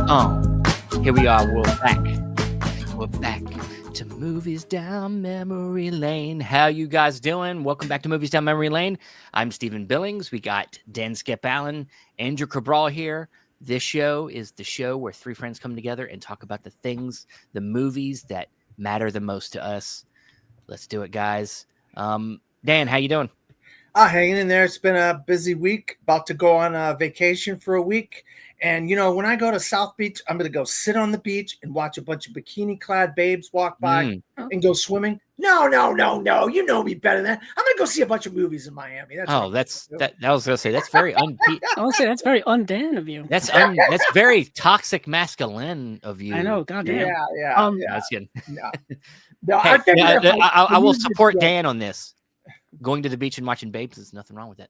Oh, here we are. We're back. We're back to Movies Down Memory Lane. How you guys doing? Welcome back to Movies Down Memory Lane. I'm Stephen Billings. We got Dan Skip Allen, Andrew Cabral here. This show is the show where three friends come together and talk about the things, the movies that matter the most to us. Let's do it, guys. Dan, how you doing? Hanging in there. It's been a busy week. About to go on a vacation for a week. And, when I go to South Beach, I'm going to go sit on the beach and watch a bunch of bikini-clad babes walk by and go swimming. No. You know me better than that. I'm going to go see a bunch of movies in Miami. That. I was going to say, that's very that's very un-Dan of you. That's very toxic masculine of you. I know. Goddamn. Yeah. That's good. No, hey, I will support Dan on this. Going to the beach and watching babes, there's nothing wrong with that.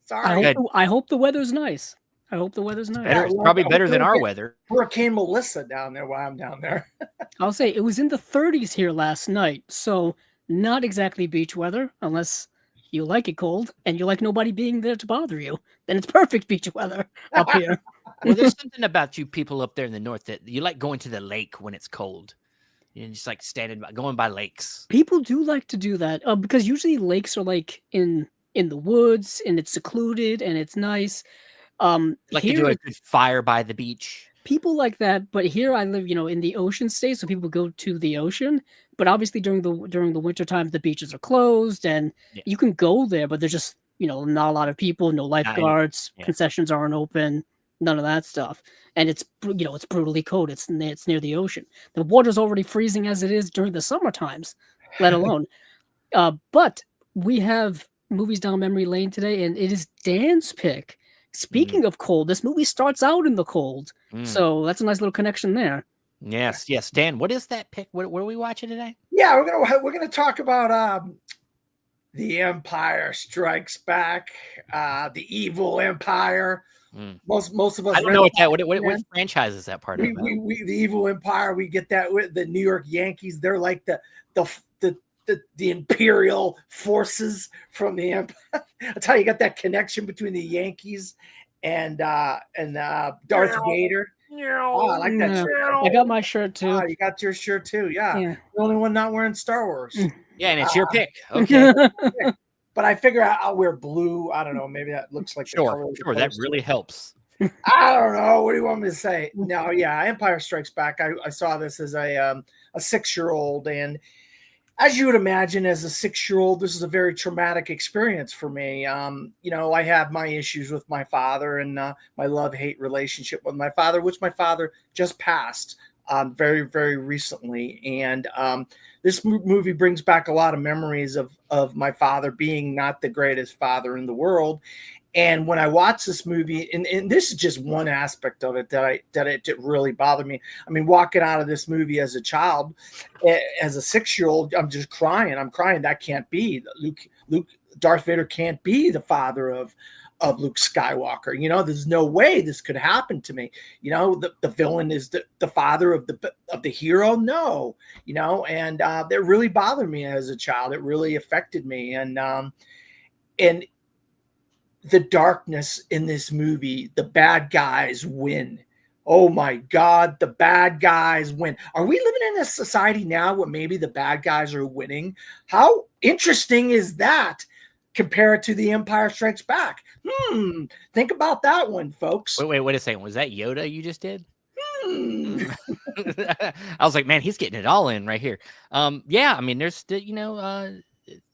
Sorry. I hope the weather's nice. It's probably better than our weather. Hurricane Melissa down there while I'm down there. I'll say it was in the 30s here last night, so not exactly beach weather, unless you like it cold and you like nobody being there to bother you. Then it's perfect beach weather up here. Well, there's something about you people up there in the north that you like going to the lake when it's cold. You just like going by lakes. People do like to do that because usually lakes are like in the woods and it's secluded and it's nice. Like to do a good fire by the beach. People like that, but here I live, in the ocean state, so people go to the ocean. But obviously during the winter time, the beaches are closed, and you can go there, but there's just not a lot of people, no lifeguards, concessions aren't open, none of that stuff, and it's it's brutally cold. It's near the ocean. The water's already freezing as it is during the summer times, let alone. But we have Movies Down Memory Lane today, and it is Dan's pick. Speaking of cold, this movie starts out in the cold, so that's a nice little connection there. Yes. Dan, what is that pick? What are we watching today? Yeah, we're gonna talk about The Empire Strikes Back, the Evil Empire. Most of us. I don't know what franchise is that part of? We the Evil Empire. We get that with the New York Yankees. They're like the Imperial forces from the Empire. That's how you got that connection between the Yankees and Darth Vader. Oh, I like that shirt. I got my shirt too. Oh, you got your shirt too. Yeah. The only one not wearing Star Wars. Yeah, and it's your pick. Okay. But I figure I'll wear blue. I don't know. Maybe that looks like sure. That really helps. I don't know. What do you want me to say? No, yeah. Empire Strikes Back. I saw this as a 6-year-old, and as you would imagine, as a 6-year-old, this is a very traumatic experience for me. I have my issues with my father and my love-hate relationship with my father, which my father just passed very, very recently. And this movie brings back a lot of memories of my father being not the greatest father in the world. And when I watch this movie, and this is just one aspect of it that it really bothered me. I mean, walking out of this movie as a child, as a 6-year-old, I'm just crying. I'm crying. That can't be. Darth Vader can't be the father of Luke Skywalker. There's no way this could happen to me. The villain is the father of the hero. No, and that really bothered me as a child. It really affected me, and the darkness in this movie, the bad guys win. Oh my God, the bad guys win. Are we living in a society now where maybe the bad guys are winning? How interesting is that compared to The Empire Strikes Back? Think about that one, folks. Wait a second. Was that Yoda you just did? I was like, man, he's getting it all in right here. Yeah, I mean, there's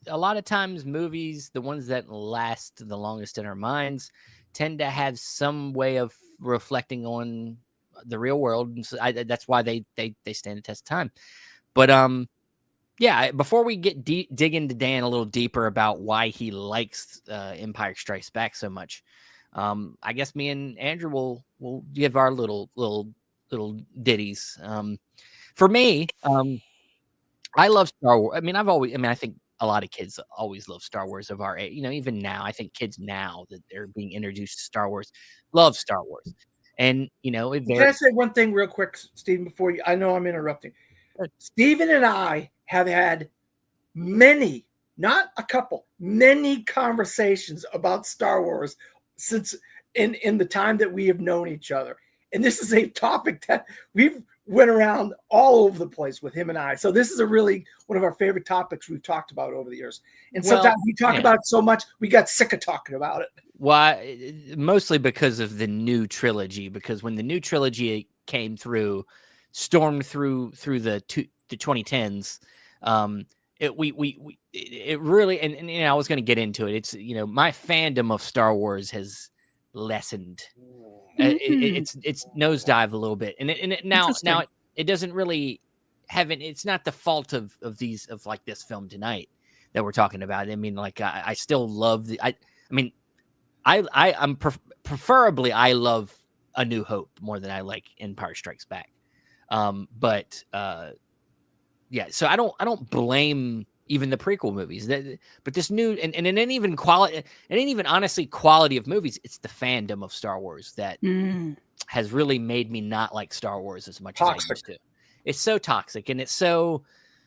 a lot of times movies, the ones that last the longest in our minds, tend to have some way of reflecting on the real world. And so that's why they stand the test of time. But yeah, before we get dig into Dan a little deeper about why he likes Empire Strikes Back so much, I guess me and Andrew will give our little ditties. For me, I love Star Wars. I think a lot of kids always love Star Wars of our age. Even now, I think kids now that they're being introduced to Star Wars love Star Wars. And, can I say one thing real quick, Stephen, before I know I'm interrupting. Stephen and I have had many, not a couple, many conversations about Star Wars since in the time that we have known each other. And this is a topic that we've went around all over the place with him and I. So this is a really one of our favorite topics we've talked about over the years. And sometimes we talk about it so much, we got sick of talking about it. Why? Mostly because of the new trilogy. Because when the new trilogy came through, stormed through the 2010s, it really, and you know, I was going to get into it. It's, you know, my fandom of Star Wars has lessened. It's nosedived a little bit, and now it doesn't really have it. It's not the fault of like this film tonight that we're talking about. I mean, like I still love preferably I love A New Hope more than I like Empire Strikes Back. But yeah, so I don't blame even the prequel movies. But this new and it ain't even quality. It ain't even honestly quality of movies. It's the fandom of Star Wars that has really made me not like Star Wars as much as I used to. It's so toxic and it's so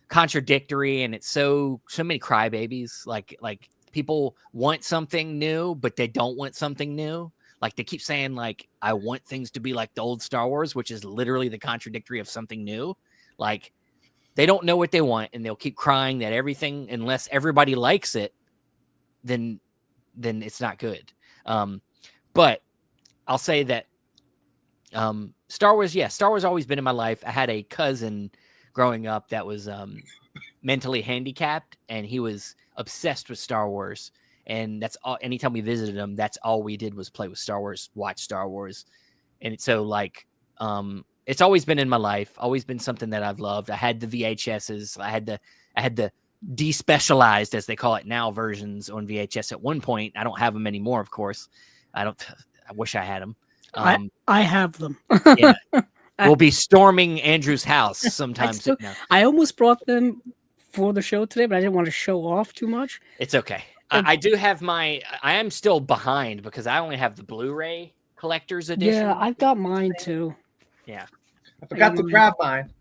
contradictory and it's so many crybabies. Like people want something new, but they don't want something new. Like they keep saying, like, I want things to be like the old Star Wars, which is literally the contradictory of something new. Like they don't know what they want, and they'll keep crying that everything, unless everybody likes it, then it's not good. But I'll say that Star Wars always been in my life. I had a cousin growing up that was mentally handicapped, and he was obsessed with Star Wars. And that's all. Anytime we visited him, that's all we did was play with Star Wars, watch Star Wars, and so like, it's always been in my life. Always been something that I've loved. I had the VHSs. I had the despecialized, as they call it now, versions on VHS at one point. I don't have them anymore, of course. I wish I had them. I have them. Yeah, we'll be storming Andrew's house sometime soon. I almost brought them for the show today, but I didn't want to show off too much. It's okay. I do have I am still behind because I only have the Blu-ray collector's edition. Yeah, I've got mine too. Yeah. I forgot to grab mine.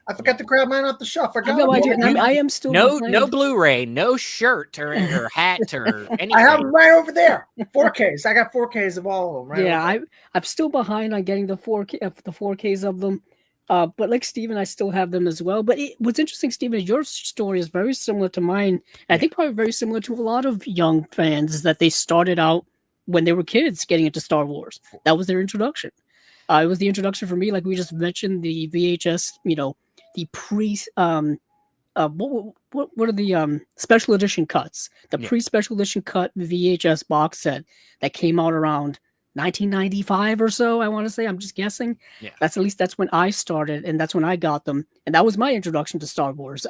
I forgot to grab mine off the shelf. I am still no Blu-ray, no shirt or hat or anything. I have them right over there. 4Ks. I got 4Ks of all of them. Right. Yeah, I'm still behind on getting the 4Ks of them. But like Steven, I still have them as well. But what's interesting, Steven, is your story is very similar to mine. I think probably very similar to a lot of young fans, is that they started out when they were kids getting into Star Wars. That was their introduction. It was the introduction for me, like we just mentioned, the VHS, you know, the what are the special edition cuts? The pre-special edition cut VHS box set that came out around 1995 or so, I want to say. I'm just guessing. Yeah. That's when I started, and that's when I got them, and that was my introduction to Star Wars.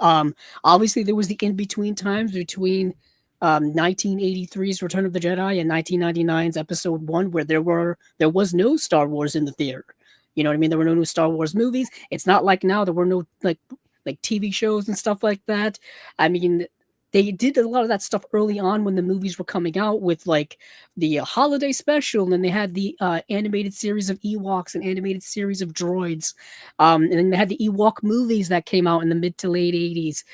Obviously there was the in-between times between 1983's Return of the Jedi and 1999's Episode 1, where there was no Star Wars in the theater. You know what I mean? There were no new Star Wars movies. It's not like now there were no like TV shows and stuff like that. I mean, they did a lot of that stuff early on when the movies were coming out with like the holiday special, and then they had the animated series of Ewoks and animated series of droids. And then they had the Ewok movies that came out in the mid to late 80s.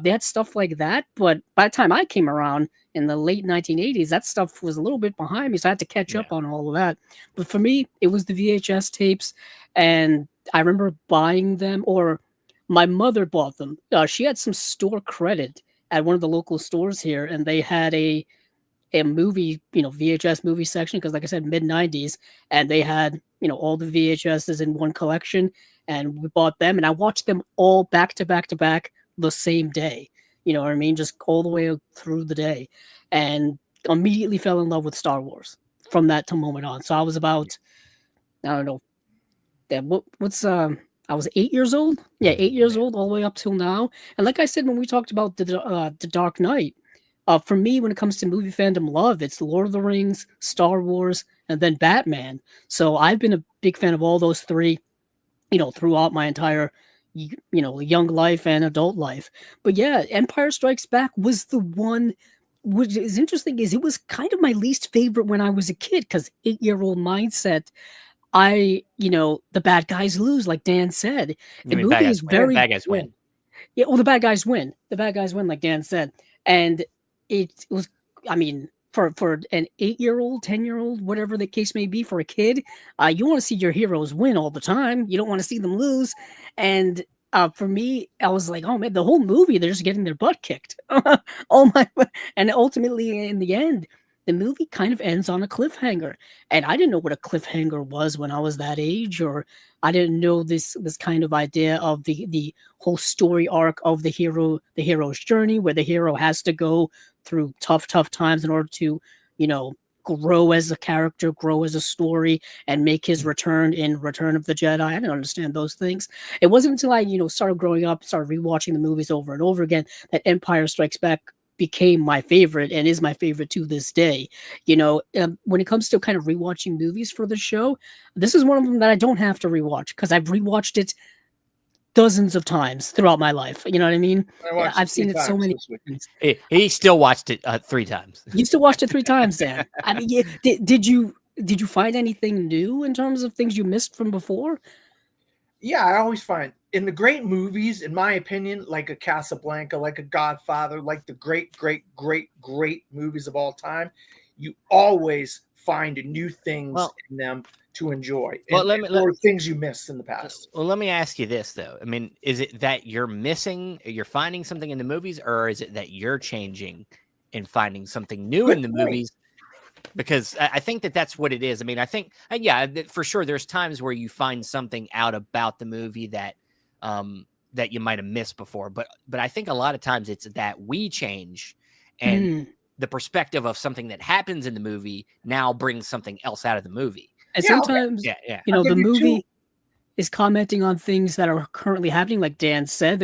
They had stuff like that. But by the time I came around in the late 1980s, that stuff was a little bit behind me. So I had to catch up on all of that. But for me, it was the VHS tapes. And I remember buying them, or my mother bought them. She had some store credit at one of the local stores here, and they had a movie, you know, VHS movie section, because like I said, mid-90s, and they had, you know, all the VHSs in one collection, and we bought them, and I watched them all back to back to back the same day. You know what I mean? Just all the way through the day, and immediately fell in love with Star Wars from that moment on. So I was about, I don't know, I was 8 years old. Yeah, 8 years old all the way up till now. And like I said, when we talked about the Dark Knight, for me, when it comes to movie fandom love, it's Lord of the Rings, Star Wars, and then Batman. So I've been a big fan of all those three, you know, throughout my entire, you know, young life and adult life. But yeah, Empire Strikes Back was the one. What is interesting is it was kind of my least favorite when I was a kid, because 8-year-old mindset. The bad guys lose, like Dan said. The movie is very bad guys win. Yeah, well, the bad guys win. The bad guys win, like Dan said. And it was, I mean, for an 8-year-old, 10-year-old, whatever the case may be, for a kid, you want to see your heroes win all the time. You don't want to see them lose. And for me, I was like, oh man, the whole movie, they're just getting their butt kicked. Oh my! And ultimately, in the end, the movie kind of ends on a cliffhanger. And I didn't know what a cliffhanger was when I was that age, or I didn't know this kind of idea of the whole story arc of the hero's journey, where the hero has to go through tough times in order to, grow as a character, grow as a story, and make his return in Return of the Jedi. I didn't understand those things. It wasn't until I, started growing up, started rewatching the movies over and over again, that Empire Strikes Back became my favorite and is my favorite to this day. When it comes to kind of rewatching movies for the show, this is one of them that I don't have to rewatch because I've rewatched it dozens of times throughout my life. You know what I mean? I've seen it so many times. He still watched it 3 times. You still watched it 3 times, Dan. I mean, did you find anything new in terms of things you missed from before? Yeah, I always find in the great movies, in my opinion, like a Casablanca, like a Godfather, like the great movies of all time, you always find new things in them to enjoy. Or things you missed in the past. Well, let me ask you this though. I mean, is it that you're finding something in the movies, or is it that you're changing and finding something new in the movies? Because I think that's what it is. I mean, I think, for sure, there's times where you find something out about the movie that that you might have missed before. But I think a lot of times it's that we change, and the perspective of something that happens in the movie now brings something else out of the movie. And sometimes, the movie is commenting on things that are currently happening, like Dan said.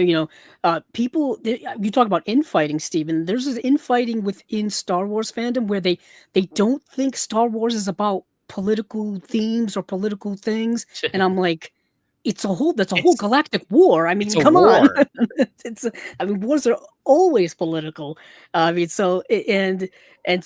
People, you talk about infighting, Stephen. There's this infighting within Star Wars fandom where they don't think Star Wars is about political themes or political things, and I'm like, that's a whole galactic war. I mean, come on. Wars are always political. So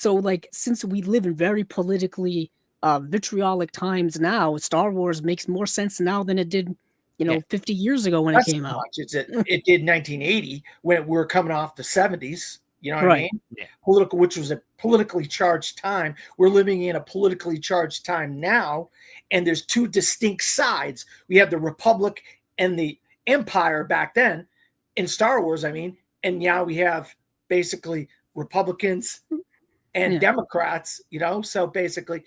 like, since we live in very politically vitriolic times now, Star Wars makes more sense now than it did 50 years ago when it came out. It did 1980 when we were coming off the 70s. You know what I mean? Yeah. Which was a politically charged time. We're living in a politically charged time now, and there's 2 distinct sides. We have the Republic and the Empire back then in Star Wars, and now we have basically Republicans and Democrats, so basically,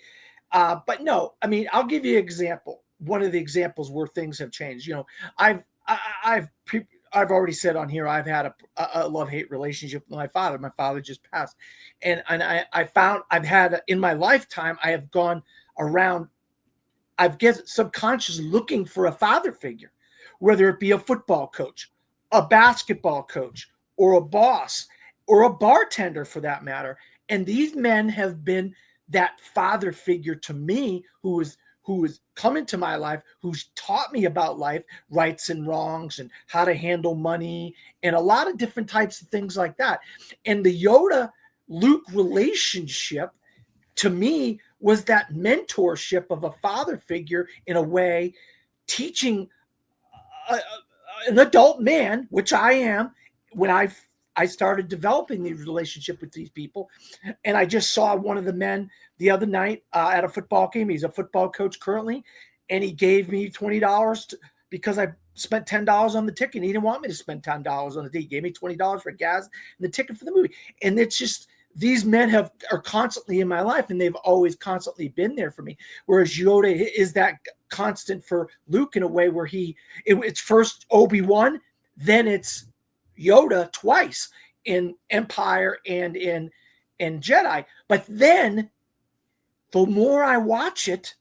but no, I'll give you an example. One of the examples where things have changed, I've already said on here, I've had a love-hate relationship with my father. My father just passed. And I found I've had in my lifetime, I have gone around, I've guessed subconsciously looking for a father figure, whether it be a football coach, a basketball coach, or a boss, or a bartender for that matter. And these men have been that father figure to me who has come into my life, who's taught me about life, rights and wrongs, and how to handle money, and a lot of different types of things like that. And the Yoda-Luke relationship, to me, was that mentorship of a father figure in a way, teaching an adult man, which I am, when I started developing the relationship with these people. And I just saw one of the men the other night at a football game. He's a football coach currently, and he gave me $20 because I spent $10 on the ticket. He didn't want me to spend $10 on the ticket. He gave me $20 for gas and the ticket for the movie. And it's just, these men are constantly in my life, and they've always constantly been there for me. Whereas Yoda is that constant for Luke in a way where it's first Obi-Wan, then it's Yoda twice in Empire and in Jedi. But then the more I watch it,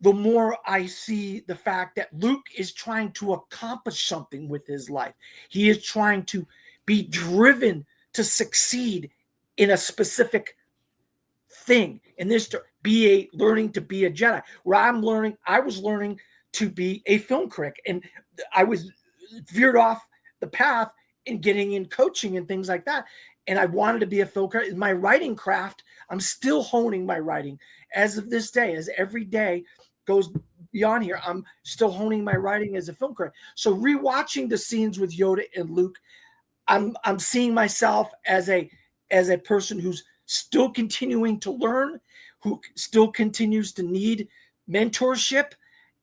the more I see the fact that Luke is trying to accomplish something with his life. He is trying to be driven to succeed in a specific thing. And this to be learning to be a Jedi, where I was learning to be a film critic, and I was veered off the path in getting in coaching and things like that. And I wanted to be a film critic. My writing craft, I'm still honing my writing as of this day, as every day goes beyond here. I'm still honing my writing as a film critic. So rewatching the scenes with Yoda and Luke, I'm seeing myself as a person who's still continuing to learn, who still continues to need mentorship.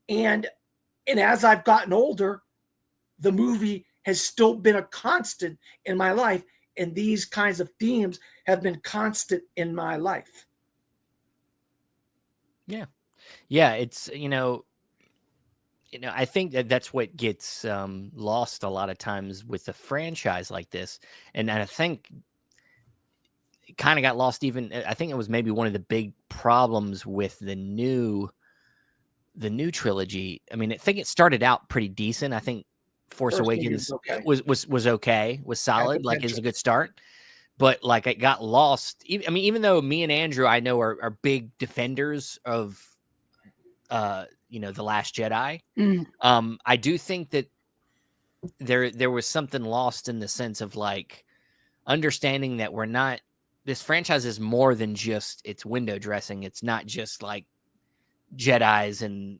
And as I've gotten older, the movie has still been a constant in my life. And these kinds of themes have been constant in my life. Yeah. Yeah. It's, I think that's what gets lost a lot of times with a franchise like this. And I think it kind of got lost I think it was maybe one of the big problems with the new trilogy. I mean, I think it started out pretty decent. I think Force First Awakens okay. was okay, was solid, like it was a good start. But like it got lost. I mean, even though me and Andrew, I know, are big defenders of The Last Jedi. I do think that there was something lost in the sense of like understanding that this franchise is more than just its window dressing. It's not just like Jedis and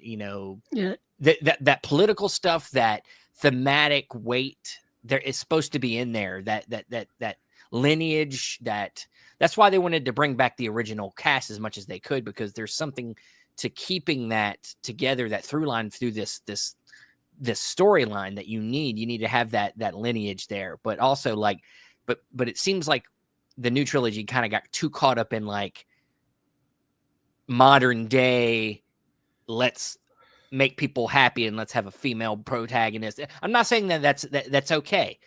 that political stuff, that thematic weight there is supposed to be in there, that lineage, that's why they wanted to bring back the original cast as much as they could, because there's something to keeping that together, that through line through this storyline that you need to have that lineage there. But also like but it seems like the new trilogy kind of got too caught up in like modern day, let's make people happy and let's have a female protagonist. I'm not saying that's okay.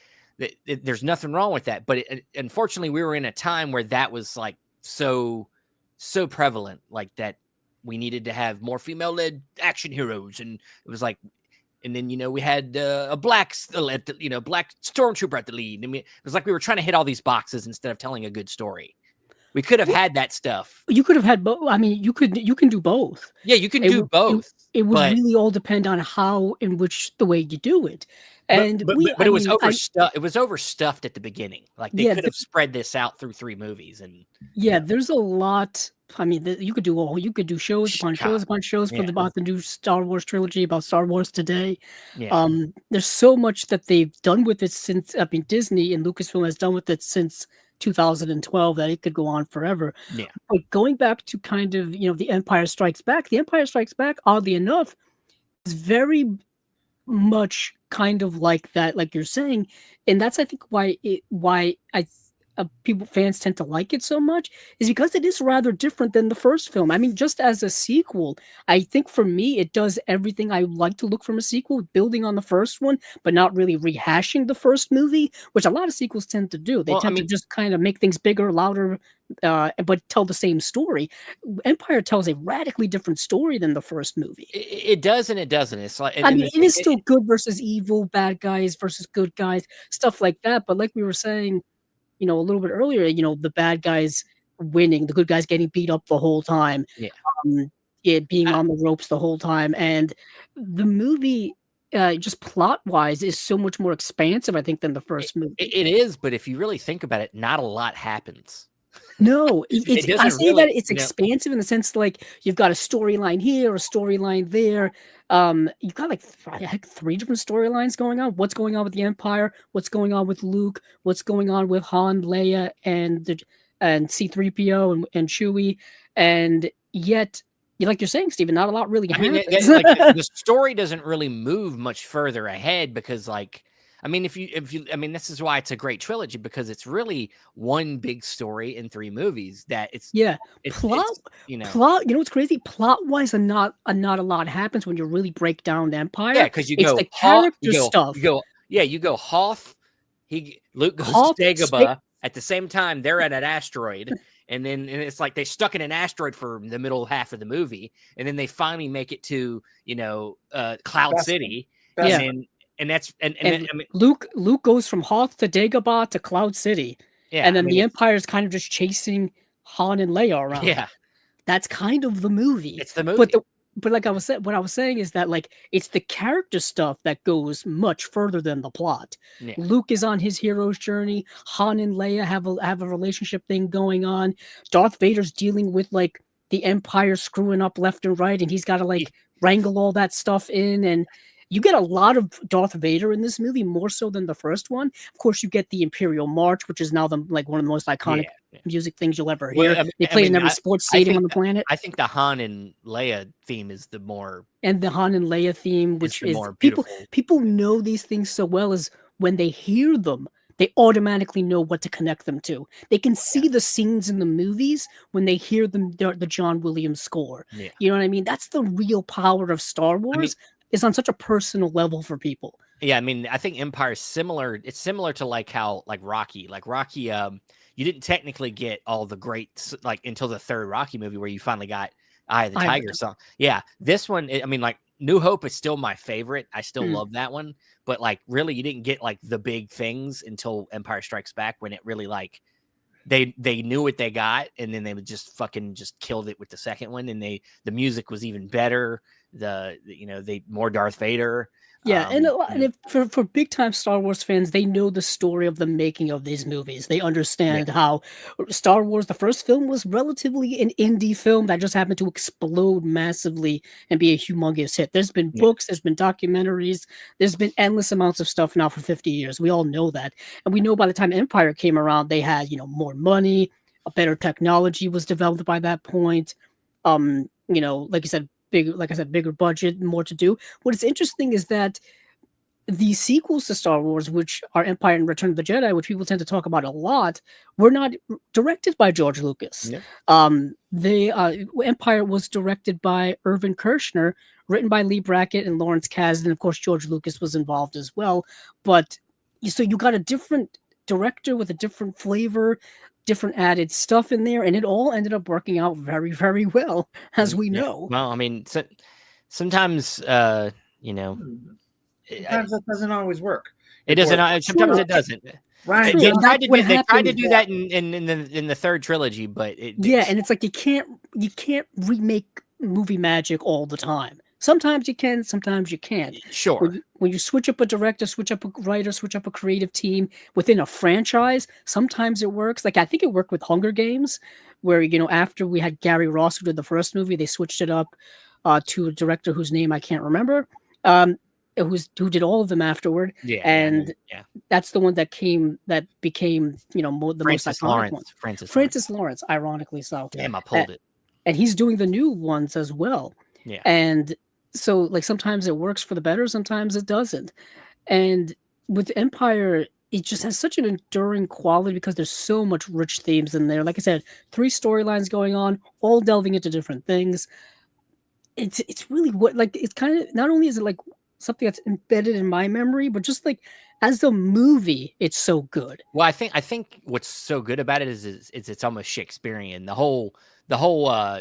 There's nothing wrong with that, but unfortunately we were in a time where that was like so prevalent, like that we needed to have more female-led action heroes, and it was like, and then we had a black stormtrooper at the lead. I mean, it was like we were trying to hit all these boxes instead of telling a good story. We could have had that stuff. You could have had both. I mean, you can do both. Yeah, you can do both. It would really all depend on how in which the way you do it. And but it was overstuffed. It was overstuffed at the beginning. Like they could have spread this out through 3 movies. And there's a lot. I mean, you could do shows upon shows upon shows about the new Star Wars trilogy, about Star Wars today. Yeah. There's so much that they've done with it since. I mean, Disney and Lucasfilm has done with it since 2012 that it could go on forever. Yeah. But going back to kind of The Empire Strikes Back. The Empire Strikes Back, oddly enough, is very much kind of like that, like you're saying, and that's I think why fans tend to like it so much, is because it is rather different than the first film. I mean, just as a sequel, I think for me it does everything I like to look from a sequel, building on the first one, but not really rehashing the first movie, which a lot of sequels tend to do. They tend to just kind of make things bigger, louder, but tell the same story. Empire tells a radically different story than the first movie. It does and it doesn't. It's like, I mean, it is still good versus evil, bad guys versus good guys, stuff like that. But like we were saying, a little bit earlier, the bad guys winning, the good guys getting beat up the whole time, it being on the ropes the whole time, and the movie, just plot wise, is so much more expansive, I think, than the first movie. It is, but if you really think about it, not a lot happens. No, I say that it's expansive in the sense like you've got a storyline here, a storyline there. You've got like 3 different storylines going on. What's going on with the Empire? What's going on with Luke? What's going on with Han, Leia, and C-3PO and Chewie? And yet, like you're saying, Stephen, not a lot really happens. The story doesn't really move much further ahead because, like, I mean, if you, I mean, this is why it's a great trilogy, because it's really one big story in 3 movies that plot. What's crazy? Plot wise, not a lot happens when you really break down Empire. Yeah, because it's the character stuff. You go Hoth. Luke goes to Dagobah at the same time. They're at an asteroid, and it's like they stuck in an asteroid for the middle half of the movie, and then they finally make it to Cloud City, and that's I mean, Luke goes from Hoth to Dagobah to Cloud City, and then the Empire is kind of just chasing Han and Leia around. Yeah, that's kind of the movie. It's the movie. But like what I was saying is that like it's the character stuff that goes much further than the plot. Yeah. Luke is on his hero's journey. Han and Leia have a relationship thing going on. Darth Vader's dealing with like the Empire screwing up left and right, and he's got to like wrangle all that stuff in. And you get a lot of Darth Vader in this movie, more so than the first one. Of course, you get the Imperial March, which is now like one of the most iconic music things you'll ever hear. Well, They play it in every sports stadium on the planet. I think the Han and Leia theme is the more, and the Han and Leia theme, which is more beautiful. People know these things so well, as when they hear them, they automatically know what to connect them to. They can see the scenes in the movies when they hear the John Williams score. Yeah. You know what I mean? That's the real power of Star Wars. Is on such a personal level for people. Yeah, I mean, I think Empire is similar. It's similar to like how Rocky, you didn't technically get all the greats like until the third Rocky movie where you finally got Eye of the Tiger song. Yeah, this one, I mean, like New Hope is still my favorite. I still love that one, but like really, you didn't get like the big things until Empire Strikes Back, when it really like they knew what they got, and then they would just killed it with the second one, and the music was even better. They more Darth Vader. Yeah, and for big time Star Wars fans, they know the story of the making of these movies. They understand how Star Wars, the first film, was relatively an indie film that just happened to explode massively and be a humongous hit. There's been books, there's been documentaries, there's been endless amounts of stuff now for 50 years. We all know that. And we know by the time Empire came around, they had, more money, a better technology was developed by that point. Like you said, bigger budget, more to do. What is interesting is that the sequels to Star Wars, which are Empire and Return of the Jedi, which people tend to talk about a lot, were not directed by George Lucas. Yeah. Empire was directed by Irvin Kershner, written by Lee Brackett and Lawrence Kasdan. Of course, George Lucas was involved as well. But so you got a different director with a different flavor, different added stuff in there, and it all ended up working out very, very well, as we know. Well, I mean, sometimes sometimes that doesn't always work. It doesn't. Sometimes it doesn't. Right. They tried to do that in the third trilogy, but and it's like you can't remake movie magic all the time. Sometimes you can, sometimes you can't. Sure. When you switch up a director, switch up a writer, switch up a creative team within a franchise, sometimes it works. Like I think it worked with Hunger Games, where after we had Gary Ross who did the first movie, they switched it up to a director whose name I can't remember, who did all of them afterward. Yeah, and that's the one that became the most iconic one. Francis Lawrence, ironically so. Damn, I pulled it. And he's doing the new ones as well. Yeah, and so like sometimes it works for the better, sometimes it doesn't. And with Empire, it just has such an enduring quality because there's so much rich themes in there. Like I said, 3 storylines going on, all delving into different things. It's really it's kind of, not only is it like something that's embedded in my memory, but just like as a movie, it's so good. Well, I think what's so good about it is it's almost Shakespearean. The whole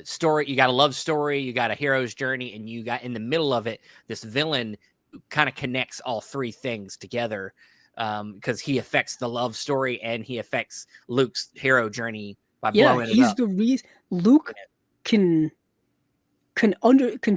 story, you got a love story, you got a hero's journey, and you got in the middle of it this villain kind of connects all 3 things together, because he affects the love story and he affects Luke's hero journey by blowing it up. He's the reason Luke can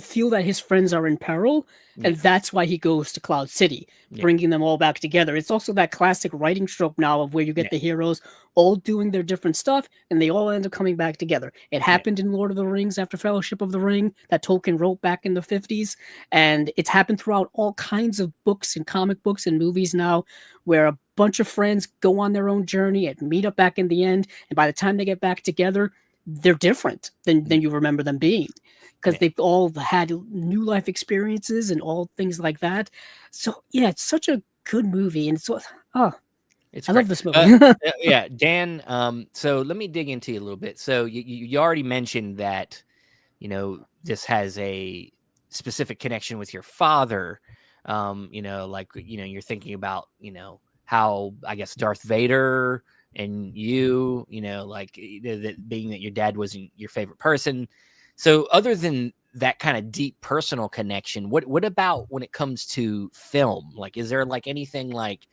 feel that his friends are in peril, and that's why he goes to Cloud City, bringing them all back together. It's also that classic writing trope now of where you get the heroes all doing their different stuff, and they all end up coming back together. It happened in Lord of the Rings after Fellowship of the Ring that Tolkien wrote back in the 50s, and it's happened throughout all kinds of books and comic books and movies now, where a bunch of friends go on their own journey and meet up back in the end, and by the time they get back together, they're different than you remember them being, because they've all had new life experiences and all things like that. So it's such a good movie, and I love this movie. Dan. So let me dig into you a little bit. So you already mentioned that, this has a specific connection with your father. You're thinking about, how I guess Darth Vader and being that your dad wasn't your favorite person. So other than that kind of deep personal connection, what about when it comes to film? Like, is there like anything like,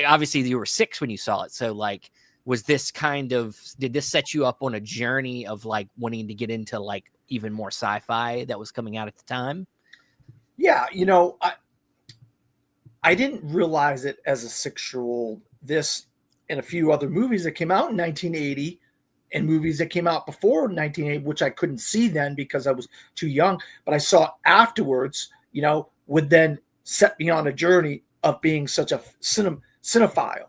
obviously you were 6 when you saw it. So like, did this set you up on a journey of like wanting to get into like even more sci-fi that was coming out at the time? Yeah. I didn't realize it as a 6-year-old, this and a few other movies that came out in 1980 and movies that came out before 1980, which I couldn't see then because I was too young, but I saw afterwards, would then set me on a journey of being such a cinephile.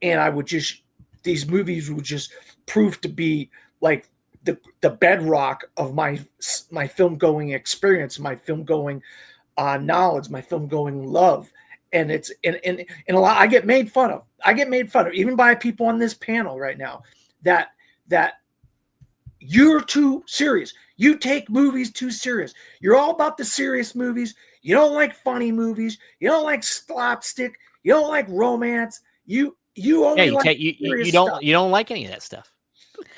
And I would just, these movies would just prove to be like the bedrock of my film going experience, my film going knowledge, my film going love. And it's and a lot I get made fun of. I get made fun of even by people on this panel right now that you're too serious. You take movies too serious. You're all about the serious movies. You don't like funny movies. You don't like slapstick. You don't like romance. You only like you don't like any of that stuff.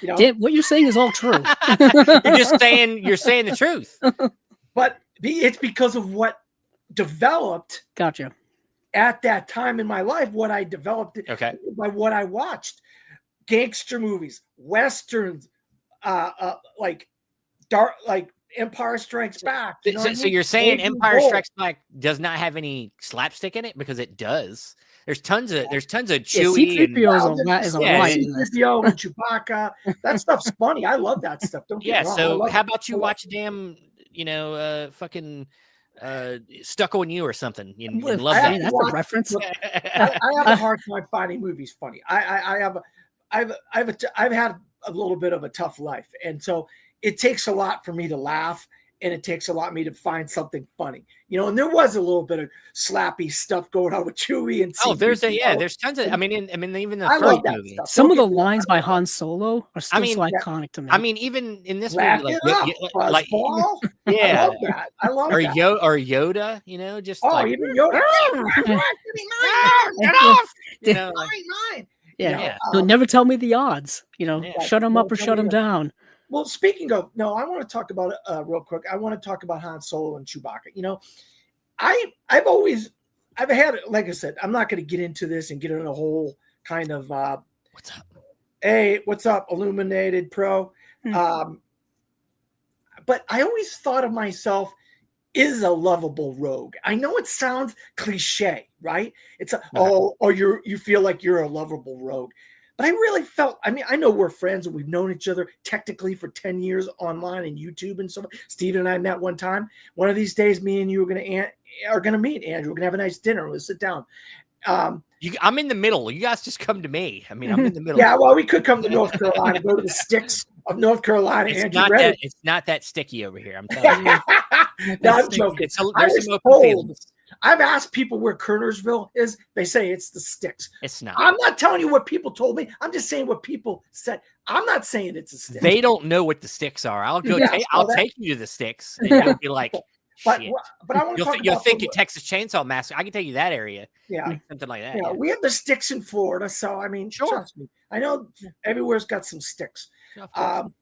You know? Dan, what you're saying is all true. You're saying the truth. But it's because of what developed. Gotcha. At that time in my life, what I developed by what I watched, gangster movies, westerns, like dark, like Empire Strikes Back. You know so you're saying Empire Strikes Back does not have any slapstick in it? Because it does. There's tons of Chewie and C-3PO and Chewbacca. That stuff's funny. I love that stuff. Don't get me wrong. So how about you watch damn, fucking Stuck on You or something? You love that. That's a reference. I have a hard time finding movies funny. I've had a little bit of a tough life, and so it takes a lot for me to laugh, and it takes a lot for me to find something funny, and there was a little bit of slappy stuff going on with Chewie and there's tons of. I mean, even the first movie. Some of the lines by Han Solo are still so iconic to me. I mean, even in this movie, like yeah, I love that. Or Yoda, just even Yoda. Get off! Mine. Yeah. Don't never tell me the odds. Shut them up or shut them down. Well, speaking of, I want to talk about it real quick. I want to talk about Han Solo and Chewbacca. I've had, like I said, I'm not going to get into this and get in a whole kind of what's up? Hey, what's up, Illuminated Pro? Mm-hmm. But I always thought of myself as a lovable rogue. I know it sounds cliche, right? It's you feel like you're a lovable rogue. But I really felt, I know we're friends and we've known each other technically for 10 years online and YouTube and so on. Steve and I met one time. One of these days, me and you are going to meet, Andrew. We're going to have a nice dinner. We'll sit down. I'm in the middle. You guys just come to me. I'm in the middle. Yeah, well, we could come to North Carolina, go to the sticks of North Carolina. It's not that sticky over here. I'm telling you. No, I'm joking. There's some open fields. I've asked people where Kernersville is. They say it's the sticks. It's not. I'm not telling you what people told me. I'm just saying what people said. I'm not saying it's a stick. They don't know what the sticks are. I'll take you to the sticks, and you'll be like, but I want to talk you'll think Texas Chainsaw Massacre. I can tell you that area. Yeah, something like that. Yeah, we have the sticks in Florida, so sure. Trust me. I know everywhere's got some sticks.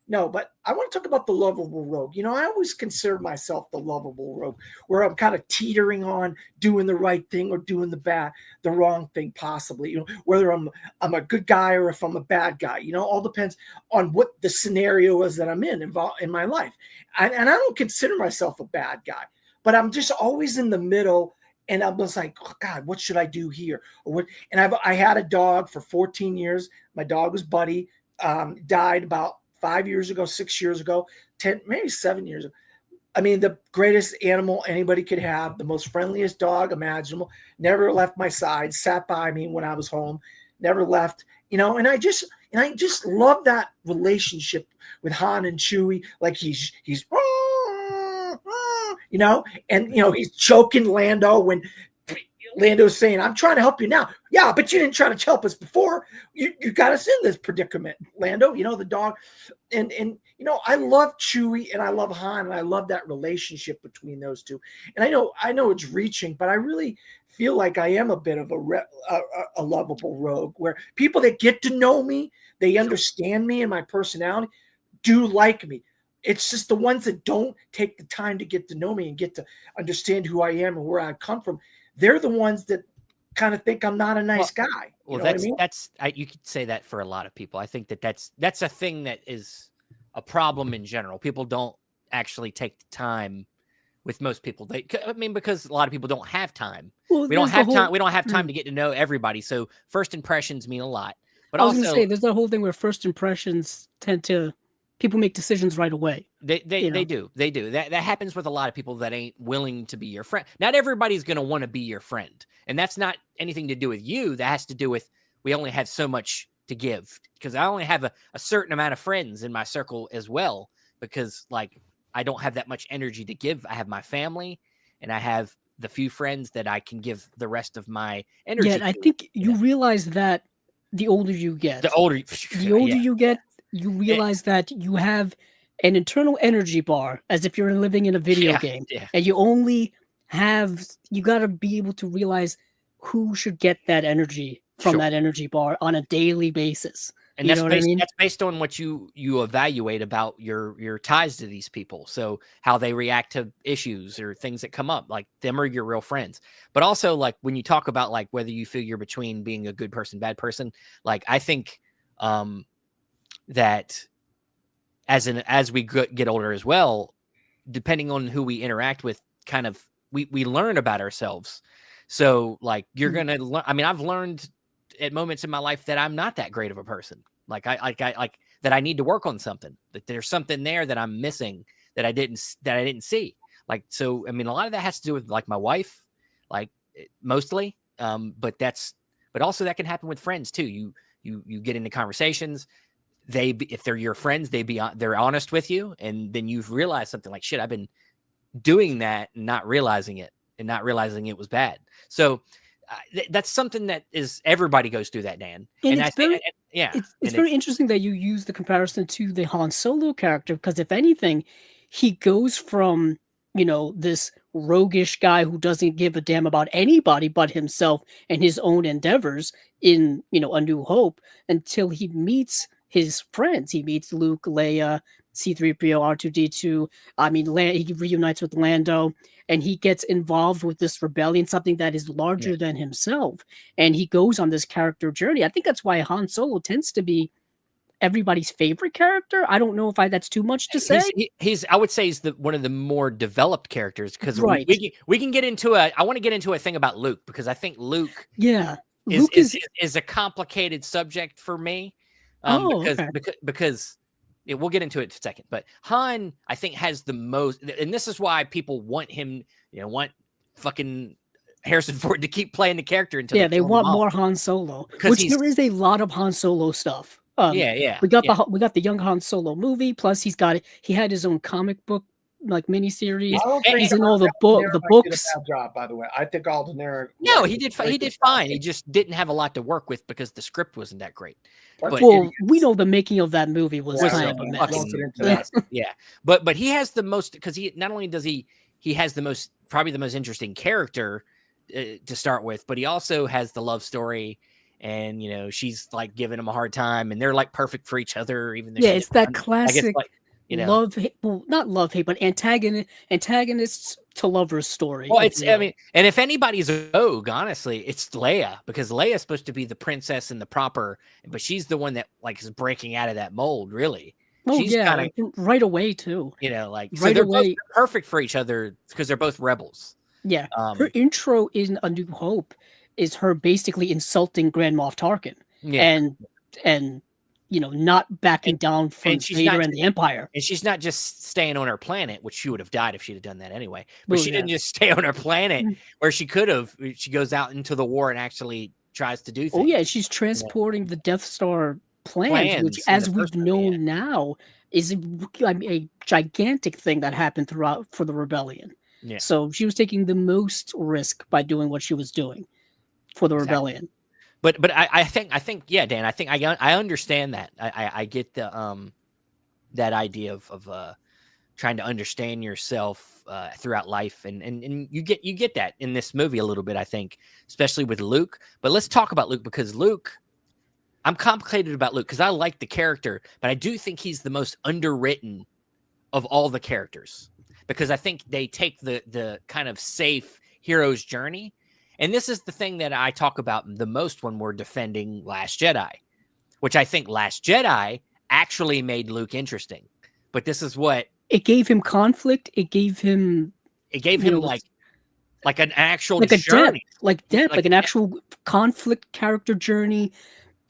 No, but I want to talk about the lovable rogue. I always consider myself the lovable rogue, where I'm kind of teetering on doing the right thing or doing the wrong thing, possibly. Whether I'm a good guy or if I'm a bad guy. All depends on what the scenario is that I'm involved in my life. And I don't consider myself a bad guy, but I'm just always in the middle. And I'm just like, oh God, what should I do here? Or what? And I had a dog for 14 years. My dog was Buddy. Died about 5 years ago, 6 years ago, 10, maybe 7 years ago. The greatest animal anybody could have, the most friendliest dog imaginable, never left my side, sat by me when I was home, never left, and I just love that relationship with Han and Chewie. Like he's he's choking Lando when Lando's saying, I'm trying to help you now. Yeah, but you didn't try to help us before. You got us in this predicament, Lando, the dog. And I love Chewie and I love Han and I love that relationship between those two. And I know it's reaching, but I really feel like I am a bit of a lovable rogue, where people that get to know me, they understand me and my personality, do like me. It's just the ones that don't take the time to get to know me and get to understand who I am and where I come from. They're the ones that kind of think I'm not a nice guy. You could say that for a lot of people. I think that's a thing that is a problem in general. People don't actually take the time with most people. Because a lot of people don't have time. Well, we don't have time. We don't have time to get to know everybody. So first impressions mean a lot. But I was going to say, there's that whole thing where first impressions tend to people make decisions right away. They do. That happens with a lot of people that ain't willing to be your friend. Not everybody's going to want to be your friend. And that's not anything to do with you. That has to do with we only have so much to give, because I only have a certain amount of friends in my circle as well, because like I don't have that much energy to give. I have my family and I have the few friends that I can give the rest of my energy. Yeah, I think you realize that the older you get. The older you get, you realize that you have an internal energy bar as if you're living in a video game. Yeah. And you only have, you got to be able to realize who should get that energy from that energy bar on a daily basis. And that's based, that's based on what you evaluate about your ties to these people. So how they react to issues or things that come up, like them are your real friends. But also like when you talk about like whether you feel you're between being a good person, bad person, like I think that as we get older as well, depending on who we interact with, kind of we learn about ourselves. So like you're gonna learn. I mean, I've learned at moments in my life that I'm not that great of a person. Like I that I need to work on something. That there's something there that I'm missing that I didn't see. Like, so I mean, a lot of that has to do with like my wife, like mostly. But also that can happen with friends too. You get into conversations. If they're your friends, they're honest with you, and then you've realized something like, shit, I've been doing that and not realizing it, and not realizing it was bad. So that's something that is everybody goes through that, Dan. And it's very interesting that you use the comparison to the Han Solo character, because if anything, he goes from, you know, this roguish guy who doesn't give a damn about anybody but himself and his own endeavors in, you know, A New Hope, until he meets his friends. He meets Luke, Leia, C-3PO, R2-D2. I mean, he reunites with Lando, and he gets involved with this rebellion, something that is larger than himself. And he goes on this character journey. I think that's why Han Solo tends to be everybody's favorite character. I don't know if that's too much to say. I would say he's one of the more developed characters, because we can get into I want to get into a thing about Luke, because I think Luke is a complicated subject for me. Because we'll get into it in a second, but Han, I think, has the most, and this is why people want him, want fucking Harrison Ford to keep playing the character until they want more Han Solo, which there is a lot of Han Solo stuff. We got the young Han Solo movie, plus he had his own comic book like miniseries. He's in all the books. Did a bad job, by the way. I think Alden Ehrenreich. No, he did fine. He just didn't have a lot to work with because the script wasn't that great. But we know the making of that movie was kind of a mess. But he has the most, because he not only does he has the most, probably the most interesting character to start with, but he also has the love story. And she's like giving him a hard time, and they're like perfect for each other. Even though it's that classic love hate, well, not love hate, but antagonists to lovers story. Well, I mean, and if anybody's a rogue, honestly, it's Leia, because Leia's supposed to be the princess and the proper, but she's the one that like is breaking out of that mold, really. Oh, she's kinda, right away too. Like right so they're both perfect for each other because they're both rebels. Yeah, her intro in A New Hope is her basically insulting Grand Moff Tarkin, and not backing down from Vader and the Empire. And she's not just staying on her planet, which she would have died if she'd have done that anyway. But she didn't just stay on her planet where she could have. She goes out into the war and actually tries to do things. Oh yeah, she's transporting the Death Star plans, which, as we've known now, is a gigantic thing that happened for the rebellion. Yeah. So she was taking the most risk by doing what she was doing for the rebellion. But I think Dan, I think I understand that. I get the that idea of trying to understand yourself throughout life, and you get that in this movie a little bit, I think, especially with Luke. But let's talk about Luke, because I'm complicated about Luke because I like the character, but I do think he's the most underwritten of all the characters, because I think they take the kind of safe hero's journey. And this is the thing that I talk about the most when we're defending Last Jedi, which I think Last Jedi actually made Luke interesting. But this is what it gave him: conflict. It gave him like an actual journey, like an actual conflict character journey.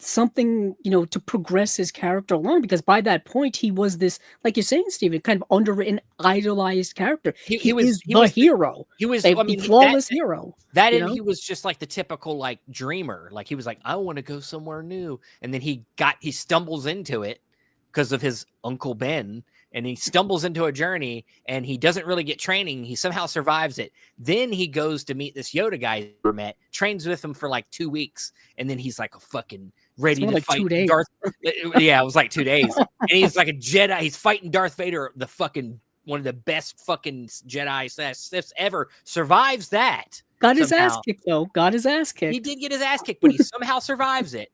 something, to progress his character along, because by that point he was this, like you're saying, Steven, kind of underwritten, idolized character. He is the hero. He was, the flawless hero. And he was just like the typical like dreamer. Like he was like, I want to go somewhere new. And then he stumbles into it because of his Uncle Ben. And he stumbles into a journey and he doesn't really get training. He somehow survives it. Then he goes to meet this Yoda guy he never met, trains with him for like 2 weeks. And then he's like a fucking ready to fight Darth. Yeah, it was like 2 days. And he's like a Jedi. He's fighting Darth Vader, the fucking one of the best fucking Jedi Siths ever. Survives that. Got his ass kicked, though. Got his ass kicked. He did get his ass kicked, but he somehow survives it.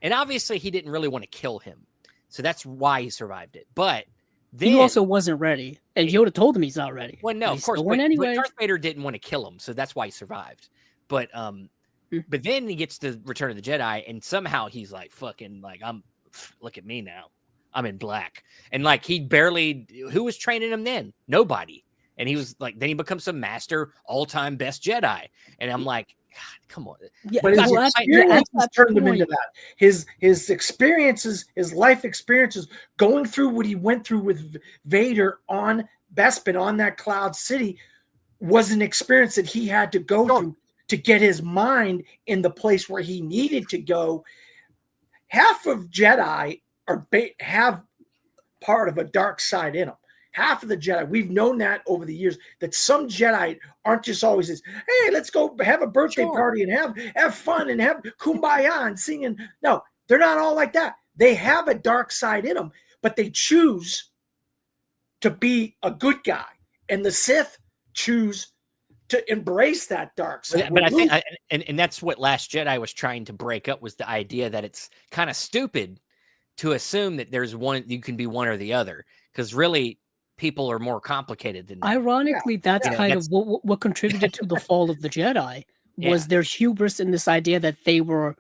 And obviously he didn't really want to kill him. So that's why he survived it. But then he also wasn't ready. And Yoda told him he's not ready. Well, no, of course. But Darth Vader didn't want to kill him, so that's why he survived. But then he gets to Return of the Jedi, and somehow he's like, fucking, like, look at me now. I'm in black. And like who was training him then? Nobody. And he was like, then he becomes some master, all-time best Jedi. And I'm like, God, come on. Yeah, but his experiences turned him into that. His experiences, his life experiences, going through what he went through with Vader on Bespin, on that Cloud City, was an experience that he had to go through to get his mind in the place where he needed to go. Half of Jedi have part of a dark side in them. Half of the Jedi, we've known that over the years, that some Jedi aren't just always this, hey, let's go have a birthday party and have fun and have kumbaya and singing. No, they're not all like that. They have a dark side in them, but they choose to be a good guy. And the Sith choose to embrace that dark side. But I think, and that's what Last Jedi was trying to break up, was the idea that it's kind of stupid to assume that there's one, you can be one or the other. Because really, people are more complicated than that. Ironically, that's kind of what contributed to the fall of the Jedi, was their hubris in this idea that they were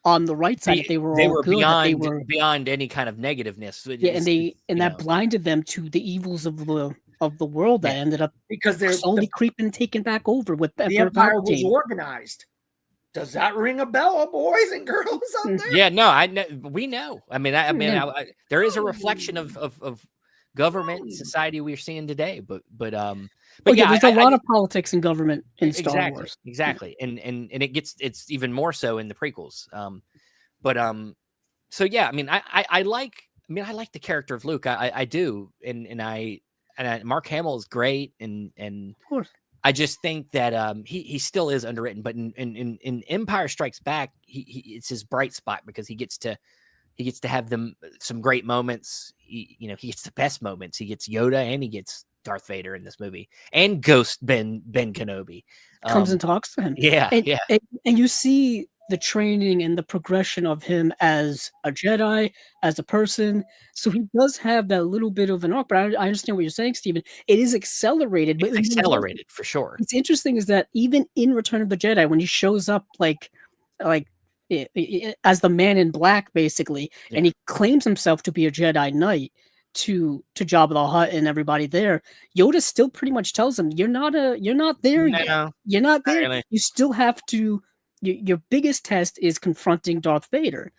on the right side. They were all good. They were beyond any kind of negativeness. And that blinded them to the evils of the world that ended up because they're slowly creeping, taking back over with the Empire was organized. Does that ring a bell, boys and girls out there? Yeah, no, I know. We know. I mean, there is a reflection of government society we're seeing today, but there's a lot of politics and government in Star Wars. Exactly. And it's even more so in the prequels. So yeah, I mean, I like the character of Luke. I do. And Mark Hamill is great. And of course, I just think that he still is underwritten, but in Empire Strikes Back, it's his bright spot because he gets to have some great moments. He gets the best moments. He gets Yoda and he gets Darth Vader in this movie, and Ghost Ben Kenobi comes and talks to him. And you see the training and the progression of him as a Jedi, as a person. So he does have that little bit of an arc. But I understand what you're saying, Steven. It is accelerated. It's accelerated for sure. What's interesting is that even in Return of the Jedi, when he shows up like as the Man in Black, basically, and he claims himself to be a Jedi Knight to Jabba the Hutt and everybody there, Yoda still pretty much tells him, you're not there yet. You're not there. Really. You still have to. Your biggest test is confronting Darth Vader,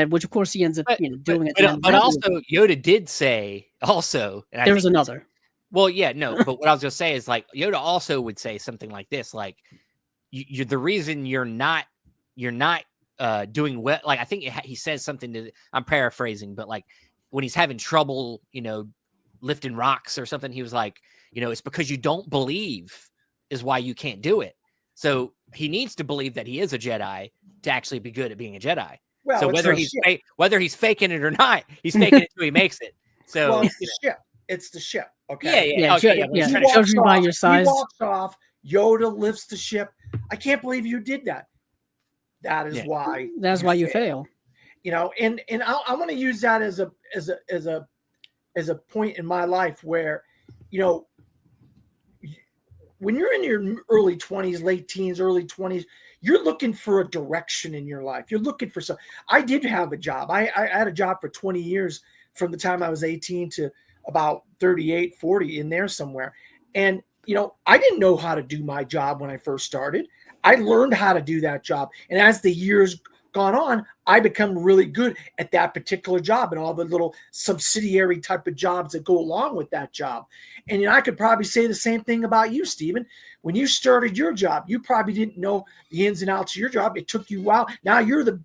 which of course he ends up doing it. But also, Yoda did say also, and there was another. Well, yeah, no, but what I was gonna say is like Yoda also would say something like this, like you're the reason you're not doing well. Like I think he says something to. I'm paraphrasing, but like when he's having trouble, lifting rocks or something, he was like, it's because you don't believe is why you can't do it. So he needs to believe that he is a Jedi to actually be good at being a Jedi. Well, so whether he's faking it or not, he's faking it until he makes it. So it's the ship. It's the ship. Okay. Yeah. Judging by your size. He walks off. Yoda lifts the ship. I can't believe you did that. That is why. That's why you fail. And I want to use that as a point in my life where, when you're in your early 20s, late teens, early 20s, you're looking for a direction in your life. You're looking for some. I did have a job. I had a job for 20 years from the time I was 18 to about 38, 40 in there somewhere. And, I didn't know how to do my job when I first started. I learned how to do that job. And as the years gone on, I become really good at that particular job and all the little subsidiary type of jobs that go along with that job. And I could probably say the same thing about you, Stephen. When you started your job, you probably didn't know the ins and outs of your job. It took you a while. Now you're the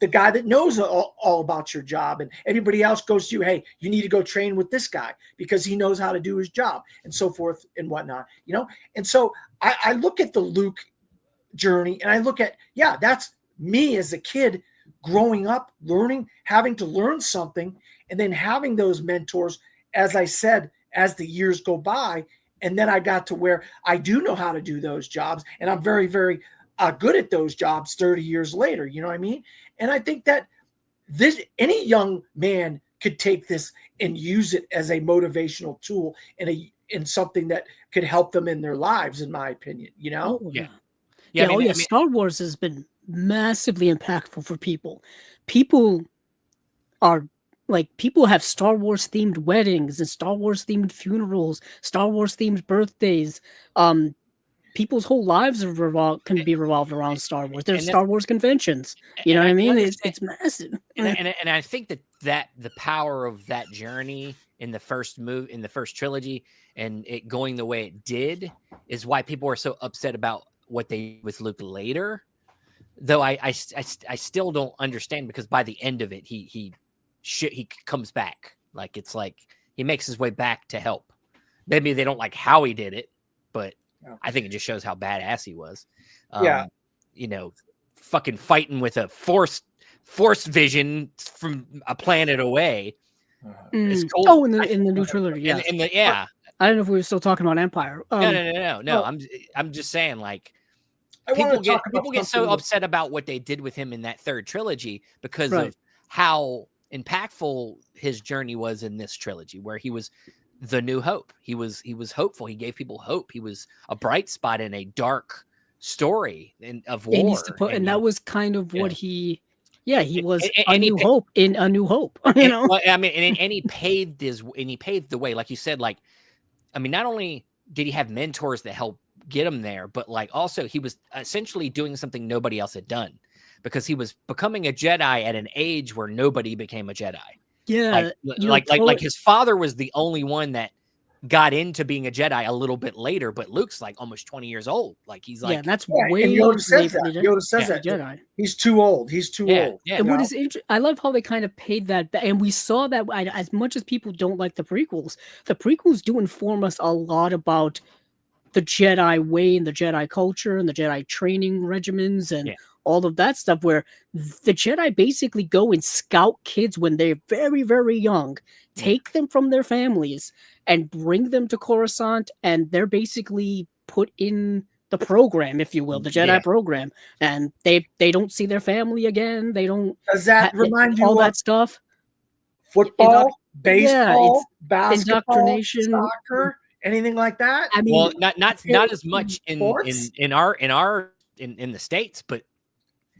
guy that knows all about your job, and everybody else goes to you, hey, you need to go train with this guy because he knows how to do his job, and so forth and whatnot, And so I look at the Luke journey, and I look at, that's me as a kid growing up, learning, having to learn something, and then having those mentors, as I said, as the years go by. And then I got to where I do know how to do those jobs, and I'm very, very good at those jobs 30 years later. You know what I mean? And I think that any young man could take this and use it as a motivational tool and something that could help them in their lives, in my opinion. Oh, Yeah. Yeah. I mean, Star Wars has been massively impactful for people. People have Star Wars themed weddings and Star Wars themed funerals, Star Wars themed birthdays. People's whole lives can be revolved around Star Wars. There's Star Wars conventions. You know what I mean? It's massive. And I think that the power of that journey in the first trilogy and it going the way it did is why people are so upset about what they did with Luke later. Though I still don't understand, because by the end of it, he comes back. Like, it's like he makes his way back to help. Maybe they don't like how he did it, but I think it just shows how badass he was. Fucking fighting with a force vision from a planet away. It's cool. Oh, in the new trilogy, yeah. I don't know if we were still talking about Empire. No. I'm just saying, like, people get so upset about what they did with him in that third trilogy because of how impactful his journey was in this trilogy, where he was the new hope. He was hopeful. He gave people hope. He was a bright spot in a dark story of war. And that was kind of what he was a new hope in A New Hope. Well, I mean, and he paved the way, like you said. Like, I mean, not only did he have mentors that helped get him there, but like also he was essentially doing something nobody else had done, because he was becoming a Jedi at an age where nobody became a Jedi. Yeah, like his father was the only one that got into being a Jedi a little bit later, but Luke's like almost 20 years old. Like, he's like, that's way. And Yoda says that. Jedi. He's too old. He's too old. Yeah. And what is interesting, I love how they kind of paid that back, and we saw that. As much as people don't like the prequels do inform us a lot about the Jedi way and the Jedi culture and the Jedi training regimens and all of that stuff, where the Jedi basically go and scout kids when they're very, very young, take them from their families and bring them to Coruscant, and they're basically put in the program, if you will, the Jedi program, and they don't see their family again. They don't. Does that remind you all of that stuff? Football, baseball, basketball, indoctrination, soccer, anything like that? I mean, well, not as much in the States, but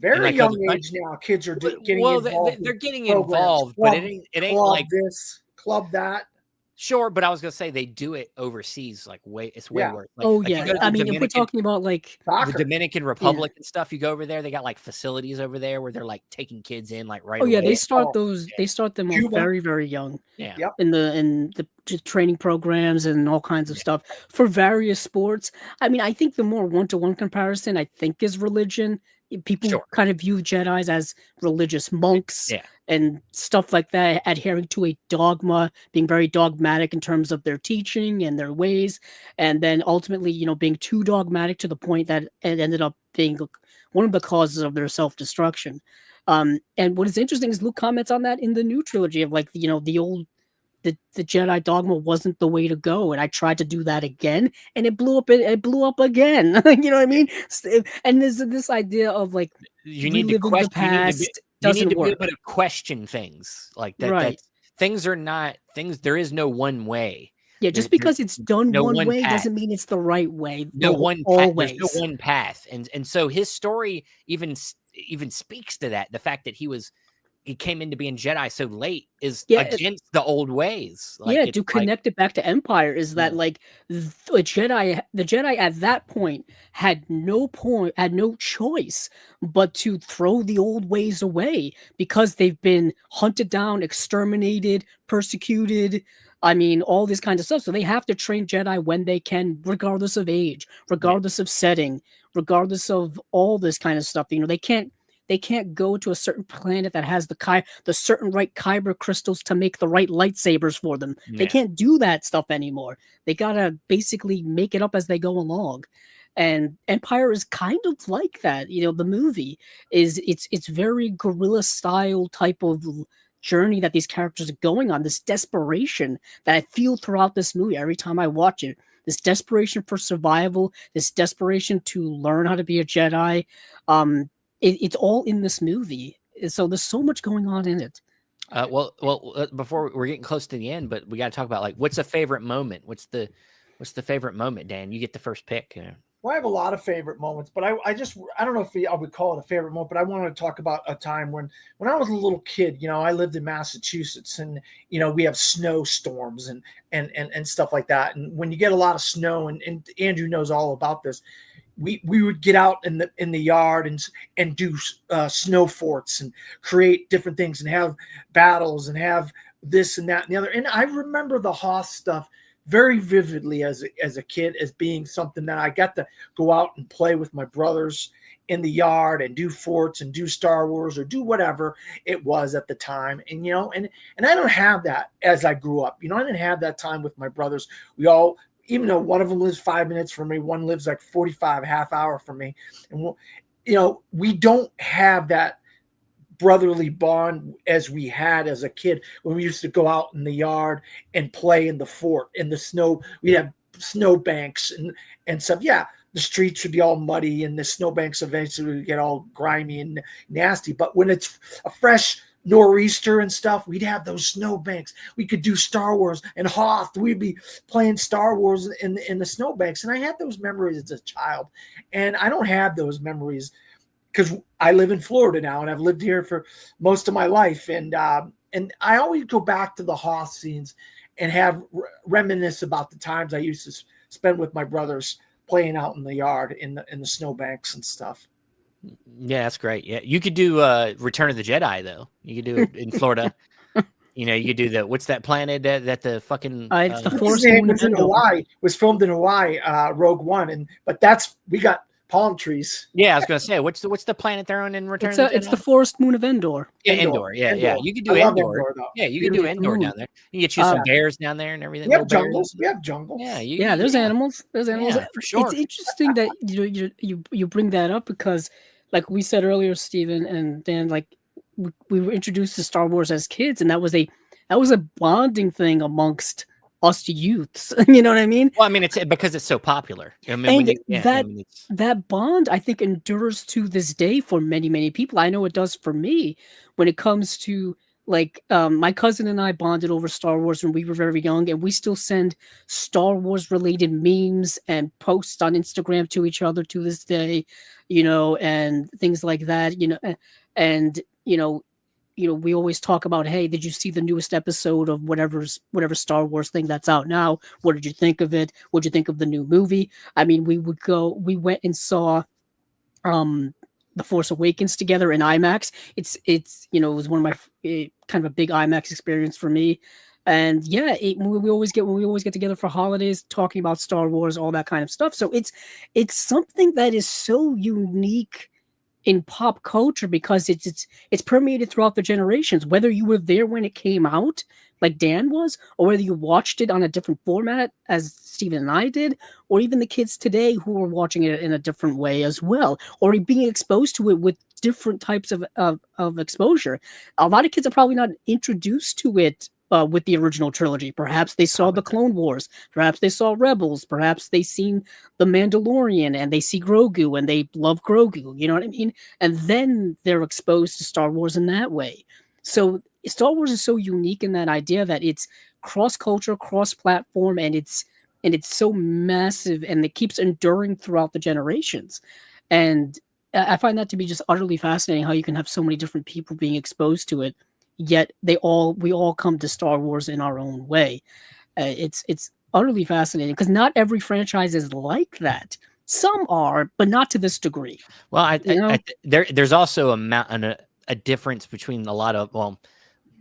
very young age now, kids are getting involved. They're getting involved, but it ain't like this, club that. Sure, but I was gonna say they do it overseas, like it's way worse. Like, I mean, if we're talking about like the Dominican Republic and stuff, you go over there, they got like facilities over there where they're like taking kids in like right away. They start them off very, very young. Yeah. Yep. In the training programs and all kinds of stuff for various sports. I mean, I think the more one-to-one comparison, I think, is religion. People kind of view Jedis as religious monks and stuff like that, adhering to a dogma, being very dogmatic in terms of their teaching and their ways, and then ultimately, being too dogmatic to the point that it ended up being one of the causes of their self-destruction. And what is interesting is Luke comments on that in the new trilogy of like, the Jedi dogma wasn't the way to go, and I tried to do that again, and it blew up. It blew up again. You know what I mean? And there's this idea of like you need to question. You need to be able to question things like that. Right. Things are not things. There is no one way. Yeah, just because it's done one way doesn't mean it's the right way. No one path. There's no one path, and so his story even speaks to that. The fact that he was he came into being Jedi so late is Yeah, against the old ways. yeah, It's to connect it back to Empire is that like the Jedi at that point had no choice but to throw the old ways away because they've been hunted down, exterminated, persecuted. I mean, all this kind of stuff. So they have to train Jedi when they can, regardless of age, regardless of setting, regardless of all this kind of stuff. They can't go to a certain planet that has the certain right kyber crystals to make the right lightsabers for them. They Yeah. can't do that stuff anymore. They gotta basically make it up as they go along. And Empire is kind of like that. The movie it's very guerrilla style type of journey that these characters are going on. This desperation that I feel throughout this movie every time I watch it. This desperation for survival, this desperation to learn how to be a Jedi. It's all in this movie. So there's so much going on in it. Before we're getting close to the end, but we got to talk about like what's a favorite moment. What's the favorite moment, Dan? You get the first pick. Well, I have a lot of favorite moments, but I don't know if I would call it a favorite moment, but I want to talk about a time when I was a little kid. I lived in Massachusetts, and we have snowstorms and stuff like that. And when you get a lot of snow, and Andrew knows all about this, we would get out in the yard and do snow forts and create different things and have battles and have this and that and the other. And I remember the Hoth stuff very vividly as a kid as being something that I got to go out and play with my brothers in the yard and do forts and do Star Wars or do whatever it was at the time. And and I don't have that as I grew up. I didn't have that time with my brothers. We all, even though one of them lives 5 minutes from me, one lives like 45, half hour from me. And we don't have that brotherly bond as we had as a kid when we used to go out in the yard and play in the fort, in the snow. We had snow banks and stuff. Yeah, the streets would be all muddy and the snow banks eventually would get all grimy and nasty. But when it's a fresh nor'easter and stuff, we'd have those snow banks. We could do Star Wars and Hoth. We'd be playing Star Wars in the snow banks. And I had those memories as a child. And I don't have those memories because I live in Florida now, and I've lived here for most of my life. And I always go back to the Hoth scenes and have reminisce about the times I used to spend with my brothers playing out in the yard in the snowbanks and stuff. Yeah, that's great. Yeah, you could do Return of the Jedi though. You could do it in Florida. You could do what's that planet that the fucking it's the Forest Moon Moon was in Endor. Hawaii. Was filmed in Hawaii, Rogue One, but we got palm trees. Yeah, I was gonna say, what's the planet they're on in Return of the Jedi? It's the Forest Moon of Endor. Yeah, Endor. Yeah. You could do Endor. Yeah, you could do Endor down there. You get you some bears down there and everything. We have jungles. We have jungles. Yeah, there's animals. There's animals. Yeah, for sure. It's interesting that you bring that up because, like we said earlier, Stephen and Dan, like we were introduced to Star Wars as kids, and that was a bonding thing amongst us youths. You know what I mean? Well, I mean, it's because it's so popular. I mean, that bond, I think, endures to this day for many, many people. I know it does for me when it comes to like my cousin and I bonded over Star Wars when we were very young, and we still send Star Wars related memes and posts on Instagram to each other to this day, and things like that, and we always talk about, hey, did you see the newest episode of whatever Star Wars thing that's out now? What did you think of it? What did you think of the new movie? I mean, we went and saw The Force Awakens together in IMAX. It was one of my kind of a big IMAX experience for me. And yeah, we always get together for holidays, talking about Star Wars, all that kind of stuff. So it's something that is so unique in pop culture because it's permeated throughout the generations, whether you were there when it came out like Dan was, or whether you watched it on a different format as Stephen and I did, or even the kids today who are watching it in a different way as well, or being exposed to it with different types of exposure. A lot of kids are probably not introduced to it with the original trilogy. Perhaps they saw the Clone Wars, perhaps they saw Rebels, perhaps they seen the Mandalorian and they see Grogu and they love Grogu, you know what I mean? And then they're exposed to Star Wars in that way. So Star Wars is so unique in that idea that it's cross-culture, cross-platform, and it's so massive and it keeps enduring throughout the generations. And I find that to be just utterly fascinating how you can have so many different people being exposed to it, yet we all come to Star Wars in our own way. It's utterly fascinating because not every franchise is like that. Some are, but not to this degree. Well, You know, there's also a difference between a lot of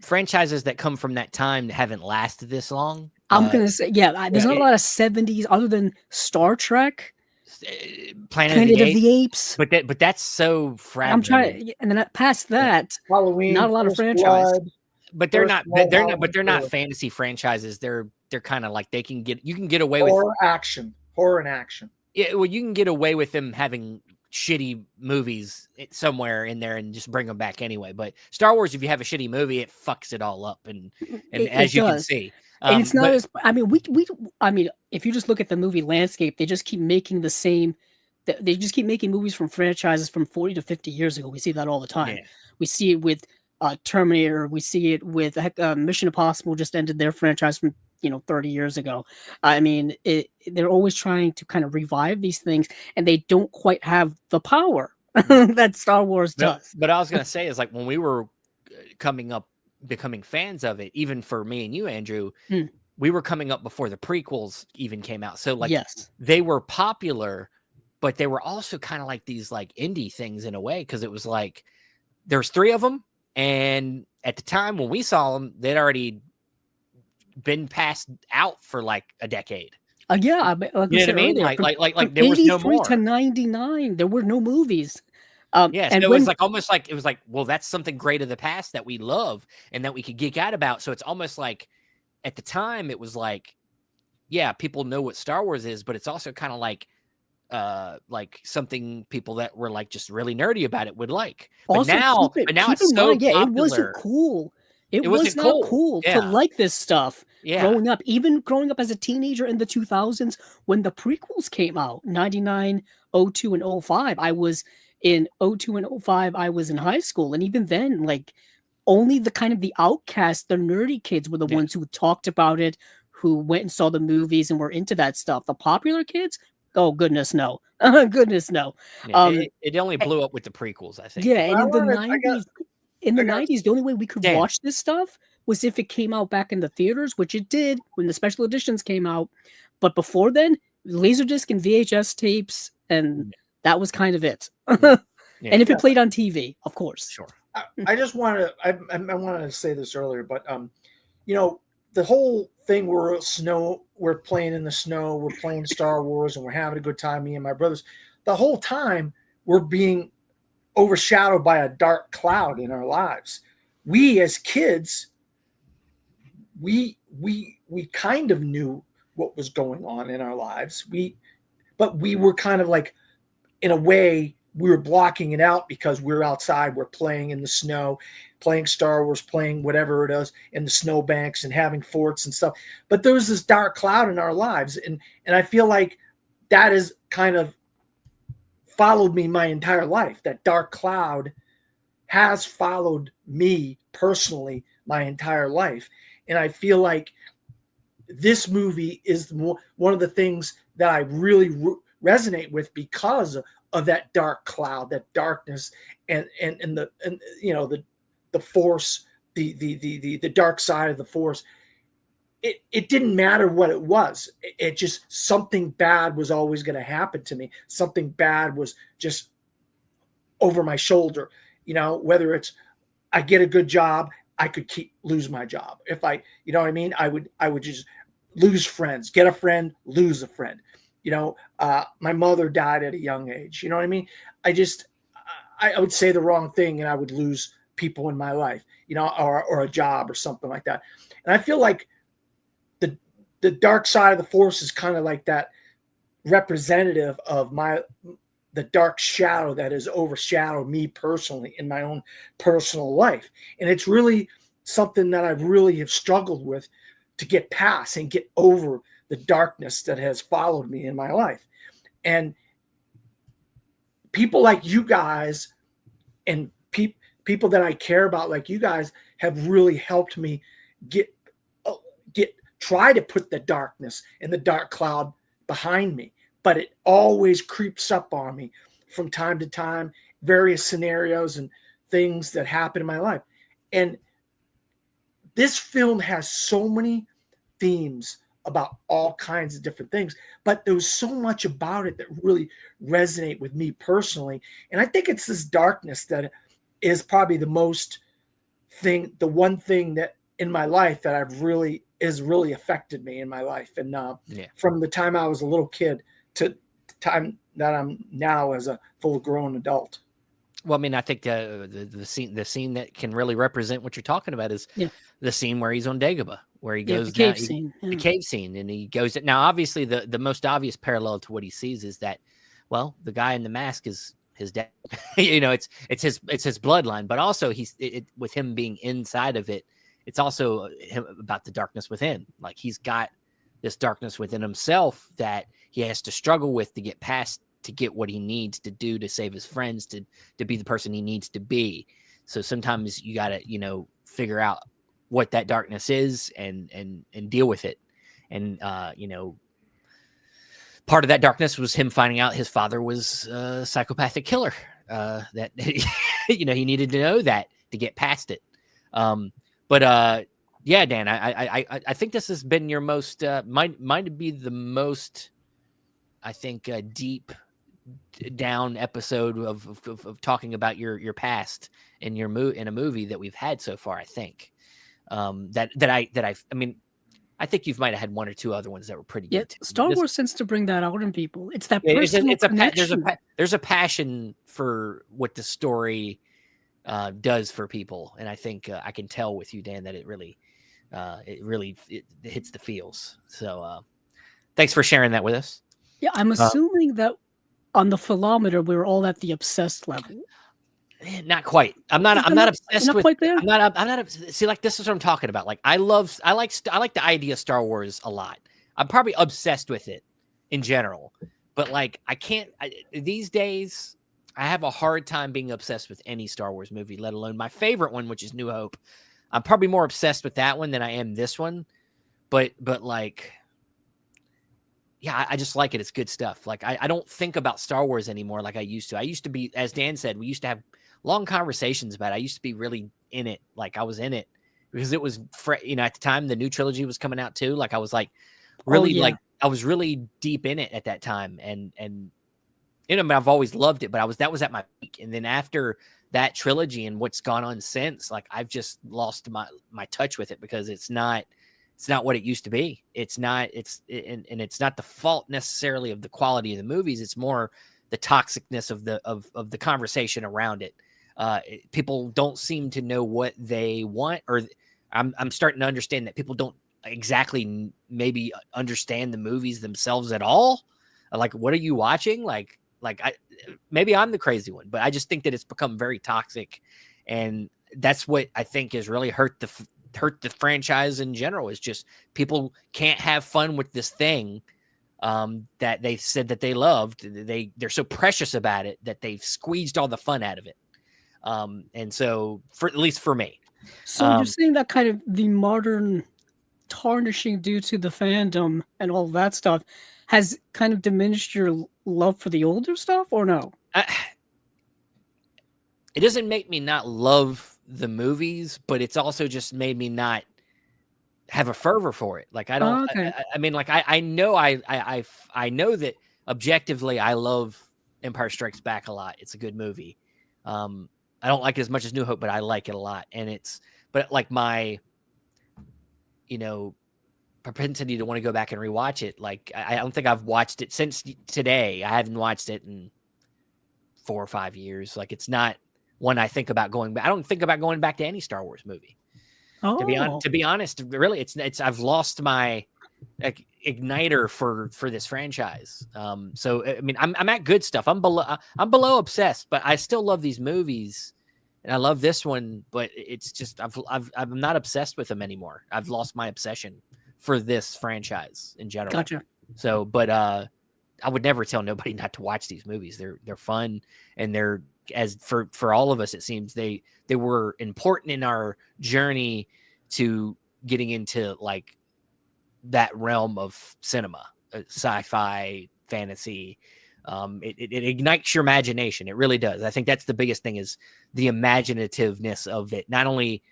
franchises that come from that time that haven't lasted this long. I'm gonna say, yeah. There's not a lot of '70s other than Star Trek, Planet of the Apes. But that's so fragmented. I'm trying, and then past that, Halloween, not a lot of First franchise. Blood, But they're not. Blood, They're not Blood. fantasy franchises. They're kind of like you can get away with horror and action. Yeah, well, you can get away with them having shitty movies somewhere in there and just bring them back anyway. But Star Wars, if you have a shitty movie, it fucks it all up, and as you can see, and it's not as. I mean, I mean, if you just look at the movie landscape, they just keep making the same. They just keep making movies from franchises from 40 to 50 years ago. We see that all the time. Yeah. We see it with Terminator. We see it with Mission Impossible. Just ended their franchise from 30 years ago. I mean, they're always trying to kind of revive these things, and they don't quite have the power that Star Wars does. But I was gonna say is like when we were coming up, becoming fans of it, even for me and you, Andrew, we were coming up before the prequels even came out. So like, yes, they were popular, but they were also kind of like these like indie things in a way, because it was like there's 3 of them, and at the time when we saw them, they'd already been passed out for like a decade. Yeah, like you know what I mean? Earlier, like there was no more. to 99, there were no movies. Yes, and it was like almost like well, that's something great of the past that we love and that we could geek out about. So it's almost like at the time it was like, yeah, people know what Star Wars is, but it's also kind of like something people that were like just really nerdy about it would like. But also, now it's so popular. It wasn't cool. It was not cool yeah. to like this stuff. Yeah. Growing up as a teenager in the 2000s when the prequels came out, 99, 02, and 05. I was in 02 and 05. I was in high school, and even then, like, only the kind of the outcasts, the nerdy kids were the ones who talked about it, who went and saw the movies and were into that stuff. The popular kids, oh goodness no. Goodness no. Yeah, it only blew up with the prequels, I think. Yeah, and in the 90s, the only way we could watch this stuff was if it came out back in the theaters, which it did when the special editions came out. But before then, Laserdisc and VHS tapes, and that was kind of it. And if it played on TV, of course. Sure. I just want to. I wanted to say this earlier, but the whole thing we're playing in the snow, we're playing Star Wars, and we're having a good time, me and my brothers. The whole time we're being overshadowed by a dark cloud in our lives. We as kids, we kind of knew what was going on in our lives. But we were kind of like, in a way, we were blocking it out because we're outside, we're playing in the snow, playing Star Wars, playing whatever it is in the snowbanks and having forts and stuff. But there was this dark cloud in our lives. And I feel like that is kind of followed me my entire life. That dark cloud has followed me personally my entire life. And I feel like this movie is one of the things that I really resonate with because of that dark cloud, that darkness, and the force, the dark side of the force. It didn't matter what it was. It just, something bad was always going to happen to me. Something bad was just over my shoulder. Whether it's I get a good job, I could lose my job. If I would just lose friends, get a friend, lose a friend. My mother died at a young age. You know what I mean? I would say the wrong thing and I would lose people in my life, or a job or something like that. And I feel like the dark side of the force is kind of like that representative of the dark shadow that has overshadowed me personally in my own personal life. And it's really something that I really have struggled with to get past and get over the darkness that has followed me in my life. And people like you guys and people that I care about, like you guys, have really helped me try to put the darkness and the dark cloud behind me, but it always creeps up on me from time to time, various scenarios and things that happen in my life. And this film has so many themes about all kinds of different things, but there was so much about it that really resonate with me personally. And I think it's this darkness that is probably the one thing that in my life that I've really affected me in my life. And from the time I was a little kid to the time that I'm now as a full grown adult. Well, I mean, I think the scene that can really represent what you're talking about is the scene where he's on Dagobah, where he goes the cave scene. The cave scene, and he goes. Now, obviously, the most obvious parallel to what he sees is that, well, the guy in the mask is his dad. It's his bloodline, but also with him being inside of it, it's also about the darkness within. Like, he's got this darkness within himself that he has to struggle with to get past, to get what he needs to do to save his friends, to be the person he needs to be. So sometimes you got to, figure out what that darkness is and deal with it. And, part of that darkness was him finding out his father was a psychopathic killer, that, he needed to know that to get past it. Yeah, Dan, I think this has been your most, might be the most, I think, deep down episode of talking about your past in in a movie that we've had so far. I think I think you might have had one or two other ones that were pretty good too. Star Wars tends to bring that out in people. It's that personal connection. There's a passion for what the story does for people, and I think I can tell with you, Dan, that it really hits the feels. So thanks for sharing that with us. Yeah, I'm assuming that on the philometer we were all at the obsessed level. Not quite. I'm not obsessed not with. Quite there? I'm not. See, like, this is what I'm talking about. Like, I like the idea of Star Wars a lot. I'm probably obsessed with it in general, but like, these days I have a hard time being obsessed with any Star Wars movie, let alone my favorite one, which is New Hope. I'm probably more obsessed with that one than I am this one, but like, yeah, I just like it. It's good stuff. Like, I don't think about Star Wars anymore like I used to. I used to be, as Dan said, we used to have long conversations about it. I used to be really in it. Like, I was in it because it was, at the time the new trilogy was coming out too. Like, I was like really like, I was really deep in it at that time. And I've always loved it, but that was at my peak. And then after that trilogy and what's gone on since, like, I've just lost my touch with it because it's not what it used to be. It's not the fault necessarily of the quality of the movies. It's more the toxicness of the conversation around it. People don't seem to know what they want, or I'm starting to understand that people don't exactly maybe understand the movies themselves at all. Like, what are you watching? Maybe I'm the crazy one, but I just think that it's become very toxic, and that's what I think has really hurt the franchise in general. Is just people can't have fun with this thing that they said that they loved. They're so precious about it that they've squeezed all the fun out of it. And so, at least for me. So you're saying that kind of the modern tarnishing due to the fandom and all that stuff has kind of diminished your love for the older stuff, or no? It doesn't make me not love the movies, but it's also just made me not have a fervor for it. Like, I don't. Okay. I know that objectively I love Empire Strikes Back a lot. It's a good movie. I don't like it as much as New Hope, but I like it a lot. And but like my, propensity to want to go back and rewatch it. Like, I don't think I've watched it since today. I haven't watched it in 4 or 5 years. Like, it's not one I think about going back. I don't think about going back to any Star Wars movie. Oh. To be honest, really, it's I've lost my igniter for this franchise. So I mean, I'm at good stuff. I'm below obsessed, but I still love these movies, and I love this one. But it's just I'm not obsessed with them anymore. I've lost my obsession for this franchise in general. Gotcha. So, but I would never tell nobody not to watch these movies. They're fun, and they're, as for all of us, it seems they were important in our journey to getting into like that realm of cinema, sci-fi, fantasy, It ignites your imagination. It really does. I think that's the biggest thing, is the imaginativeness of it. Not only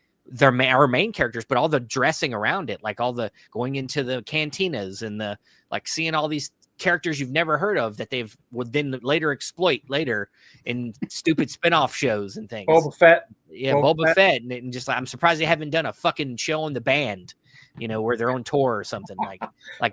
our main characters, but all the dressing around it, like all the going into the cantinas and the like, seeing all these characters you've never heard of that they've would then later exploit later in stupid spin-off shows and things. Boba Fett. Yeah, Boba Fett. And just like, I'm surprised they haven't done a fucking show on the band, you know, where they're on tour or something like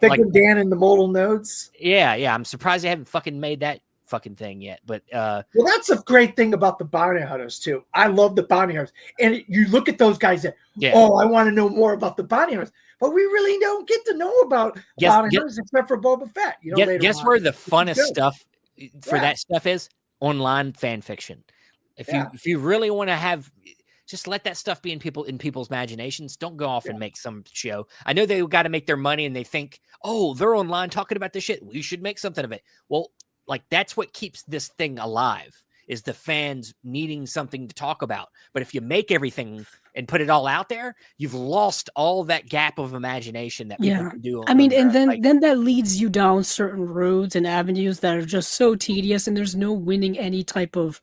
Thick and Dan in the modal nodes. Yeah. I'm surprised they haven't fucking made that fucking thing yet. But well, that's a great thing about the bounty hunters too. I love the bounty hunters, and you look at those guys that, oh, I want to know more about the bounty hunters, but we really don't get to know about bounty hunters except for Boba Fett. You know, guess where the funnest stuff for that stuff is? Online fan fiction. If you really want to have, just let that stuff be in people's imaginations. Don't go off and make some show. I know they got to make their money, and they think, oh, they're online talking about this shit, we should make something of it. Well, like, that's what keeps this thing alive, is the fans needing something to talk about. But if you make everything and put it all out there, you've lost all that gap of imagination that people can do. I mean, and then that leads you down certain roads and avenues that are just so tedious, and there's no winning any type of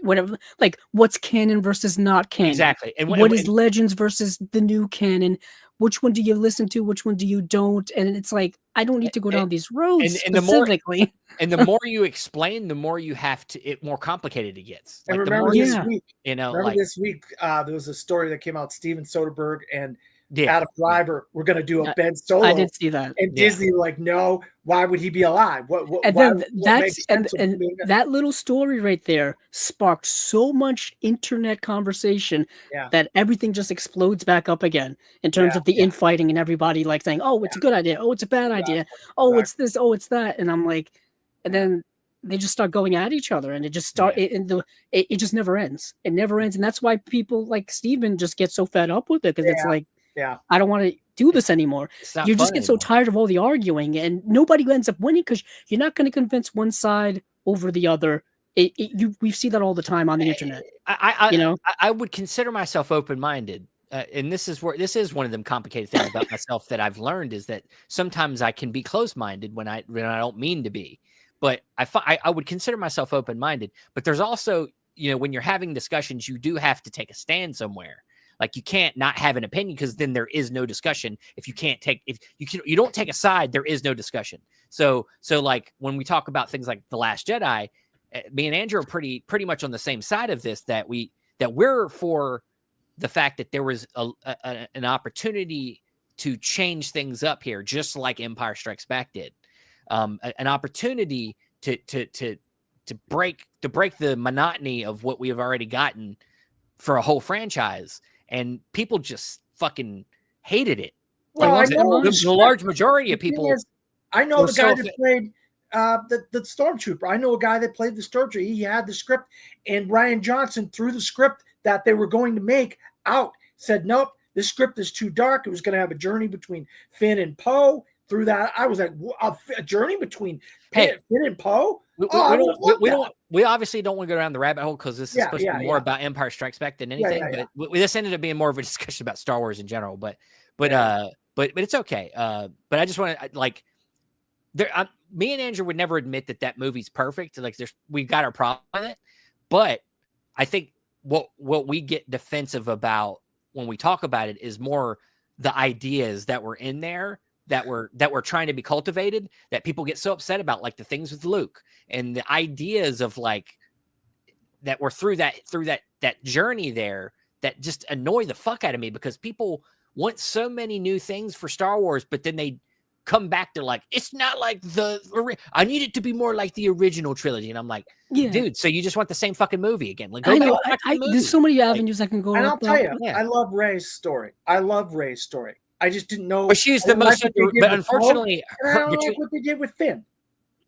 whatever, like what's canon versus not canon. Exactly. And what is Legends versus the new canon? Which one do you listen to? Which one do you don't? And it's like, I don't need to go down these roads specifically. The more you explain, the more you have to, more complicated it gets. Like, and remember this week, this week, there was a story that came out, Steven Soderbergh and Adam Driver were going to do a Ben Solo. I did see that. And Disney like, no, why would he be alive? That little story right there sparked so much internet conversation that everything just explodes back up again in terms of the infighting and everybody like saying, oh, it's a good idea. Oh, it's a bad idea. Oh, it's this. Oh, it's that. And I'm like, and then they just start going at each other, and it just it just never ends. It never ends. And that's why people like Steven just get so fed up with it, because it's like, I don't want to do this anymore. You just get so tired of all the arguing, and nobody ends up winning because you're not going to convince one side over the other. We see that all the time on the internet. I would consider myself open-minded, and this is one of them complicated things about myself that I've learned, is that sometimes I can be closed-minded when I don't mean to be. But I would consider myself open-minded. But there's also, when you're having discussions, you do have to take a stand somewhere. Like, you can't not have an opinion, because then there is no discussion. If you don't take a side, there is no discussion. So like when we talk about things like The Last Jedi, me and Andrew are pretty much on the same side of this, that we're for the fact that there was an opportunity to change things up here, just like Empire Strikes Back did. An opportunity to break the monotony of what we have already gotten for a whole franchise. And people just fucking hated it. Well, the large majority of people. I know the guy that played the Stormtrooper. I know a guy that played the Stormtrooper. He had the script, and Rian Johnson threw the script that they were going to make out. Said, nope, this script is too dark. It was going to have a journey between Finn and Poe. Through that, I was like, a journey between Finn and Poe. We obviously don't want to go down the rabbit hole, because this is supposed to be more about Empire Strikes Back than anything. But this ended up being more of a discussion about Star Wars in general. But it's okay. But I just want to me and Andrew would never admit that movie's perfect. Like, we've got our problem with it. But I think what we get defensive about when we talk about it is more the ideas that were in there, that were trying to be cultivated, that people get so upset about, like the things with Luke and the ideas of like that were through that journey there, that just annoy the fuck out of me, because people want so many new things for Star Wars, but then they come back to like, it's not like I need it to be more like the original trilogy. And I'm like, dude, so you just want the same fucking movie again? Like, I know. There's so many avenues I can go. And I'll tell you, I love Rey's story. I just didn't know. But she's the most. But unfortunately, I don't know what they did with Finn.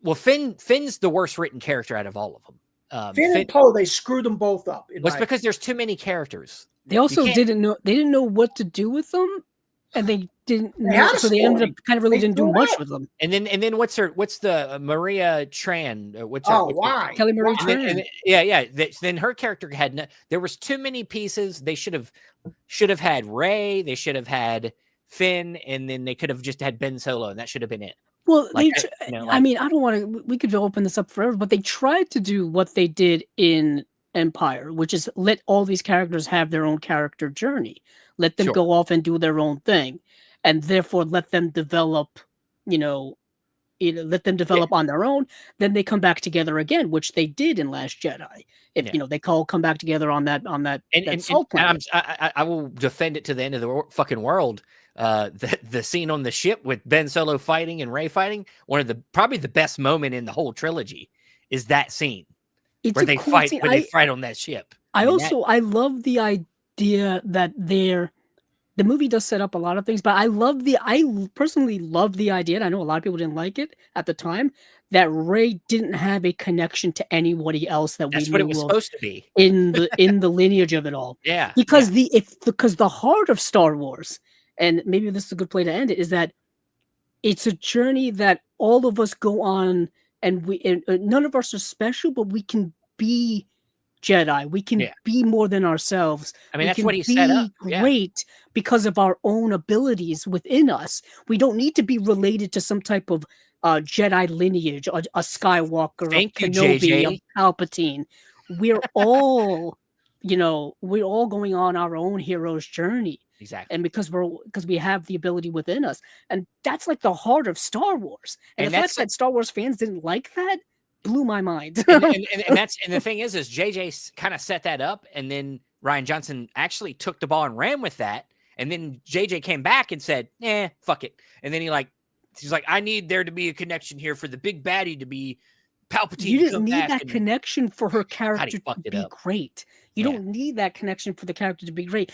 Well, Finn's the worst written character out of all of them. Finn and Poe, they screwed them both up. It's because there's too many characters. They also didn't know what to do with them, and they didn't know, so they ended up kind of really didn't do much with them. And then what's the Maria Tran? Why Kelly Marie Tran? Then her character had there was too many pieces. They should have had Rey. They should have had Finn, and then they could have just had Ben Solo, and that should have been it. Well, Like, I like, mean, I don't want to. We could open this up forever, but they tried to do what they did in Empire, which is let all these characters have their own character journey, let them sure, go off and do their own thing, and therefore let them develop. You know, let them yeah, develop on their own. Then they come back together again, which they did in Last Jedi. If yeah. they come back together on that And salt and planet. I will defend it to the end of the fucking world. The scene on the ship with Ben Solo fighting and Rey fighting, one of the probably the best moment in the whole trilogy is that scene It's where a they cool fight scene. when they fight on that ship. I I mean that also I love the idea that the movie does set up a lot of things, but personally love the idea, and I know a lot of people didn't like it at the time, that Rey didn't have a connection to anybody else that we that's what it was knew of supposed to be. in the lineage of it all. Yeah, yeah, Because the heart of Star Wars, and maybe this is a good place to end it, is that it's a journey that all of us go on, and none of us are special, but we can be Jedi. We can yeah. be more than ourselves. I mean We that's can what he set up. be Yeah, great because of our own abilities within us. We don't need to be related to some type of Jedi lineage, a Skywalker, a thank you, Kenobi, JJ. a Palpatine. We're all, we're all going on our own hero's journey. Exactly. And because we have the ability within us. And that's like the heart of Star Wars. And And the fact that's that Star Wars fans didn't like that blew my mind. and that's and the thing is JJ kind of set that up, and then Ryan Johnson actually took the ball and ran with that, and then JJ came back and said, fuck it," and then he's like, "I need there to be a connection here for the big baddie to be Palpatine." You to didn't come need back that and connection for her God, character he to fucked it be up. great. You Yeah. don't need that connection for the character to be great.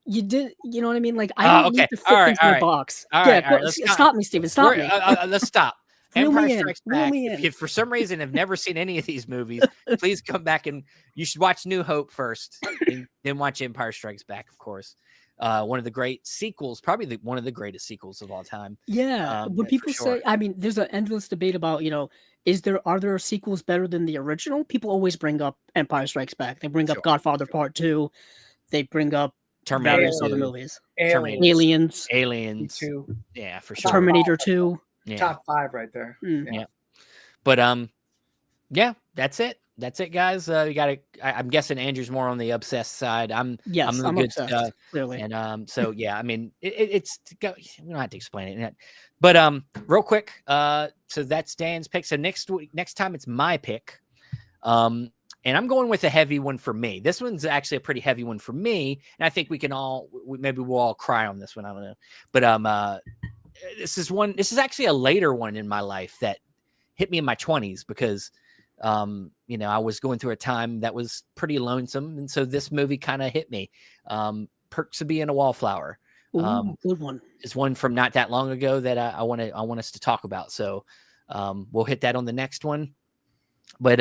You did, you know what I mean? Like, I don't Okay. need to fit All right. things All in a right. box. All Yeah, right. All right. Let's stop me, Steven. Stop me. Let's stop. Reel Empire me in. Strikes Reel Back. me If in. you, for some reason, have never seen any of these movies, please come back and you should watch New Hope first, and then watch Empire Strikes Back, of course. One of the great sequels, probably one of the greatest sequels of all time. Yeah, when For people sure. say, I mean, there's an endless debate about, are there sequels better than the original? People always bring up Empire Strikes Back. They bring Sure. up Godfather Part 2. They bring up Terminator various 2. other movies. Aliens. Aliens. Two. Yeah, for sure. Terminator 2. Yeah. Top 5 right there. Yeah. But yeah, that's it. That's it, guys. You gotta I'm guessing Andrew's more on the obsessed side. I'm Yes, the I'm good obsessed, stuff. clearly. And so yeah, I mean it's we don't have to explain it. But real quick, so that's Dan's pick. So next time it's my pick. And I'm going with a heavy one for me. This one's actually a pretty heavy one for me. And I think maybe we'll all cry on this one. I don't know. But this is actually a later one in my life that hit me in my 20s because I was going through a time that was pretty lonesome. And so this movie kind of hit me. Perks of Being a Wallflower. Ooh, good one. Is one from not that long ago that I want us to talk about. So we'll hit that on the next one. But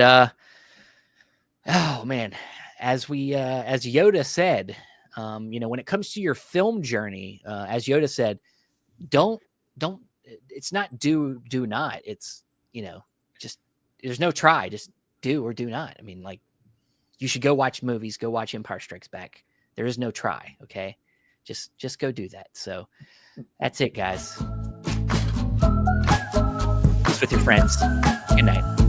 oh man, as Yoda said, when it comes to your film journey, as Yoda said, don't it's not do not. It's just there's no try, just do or do not. I mean, like, you should go watch movies, go watch Empire Strikes Back. There is no try. Okay. Just go do that. So that's it, guys. Peace with your friends. Good night.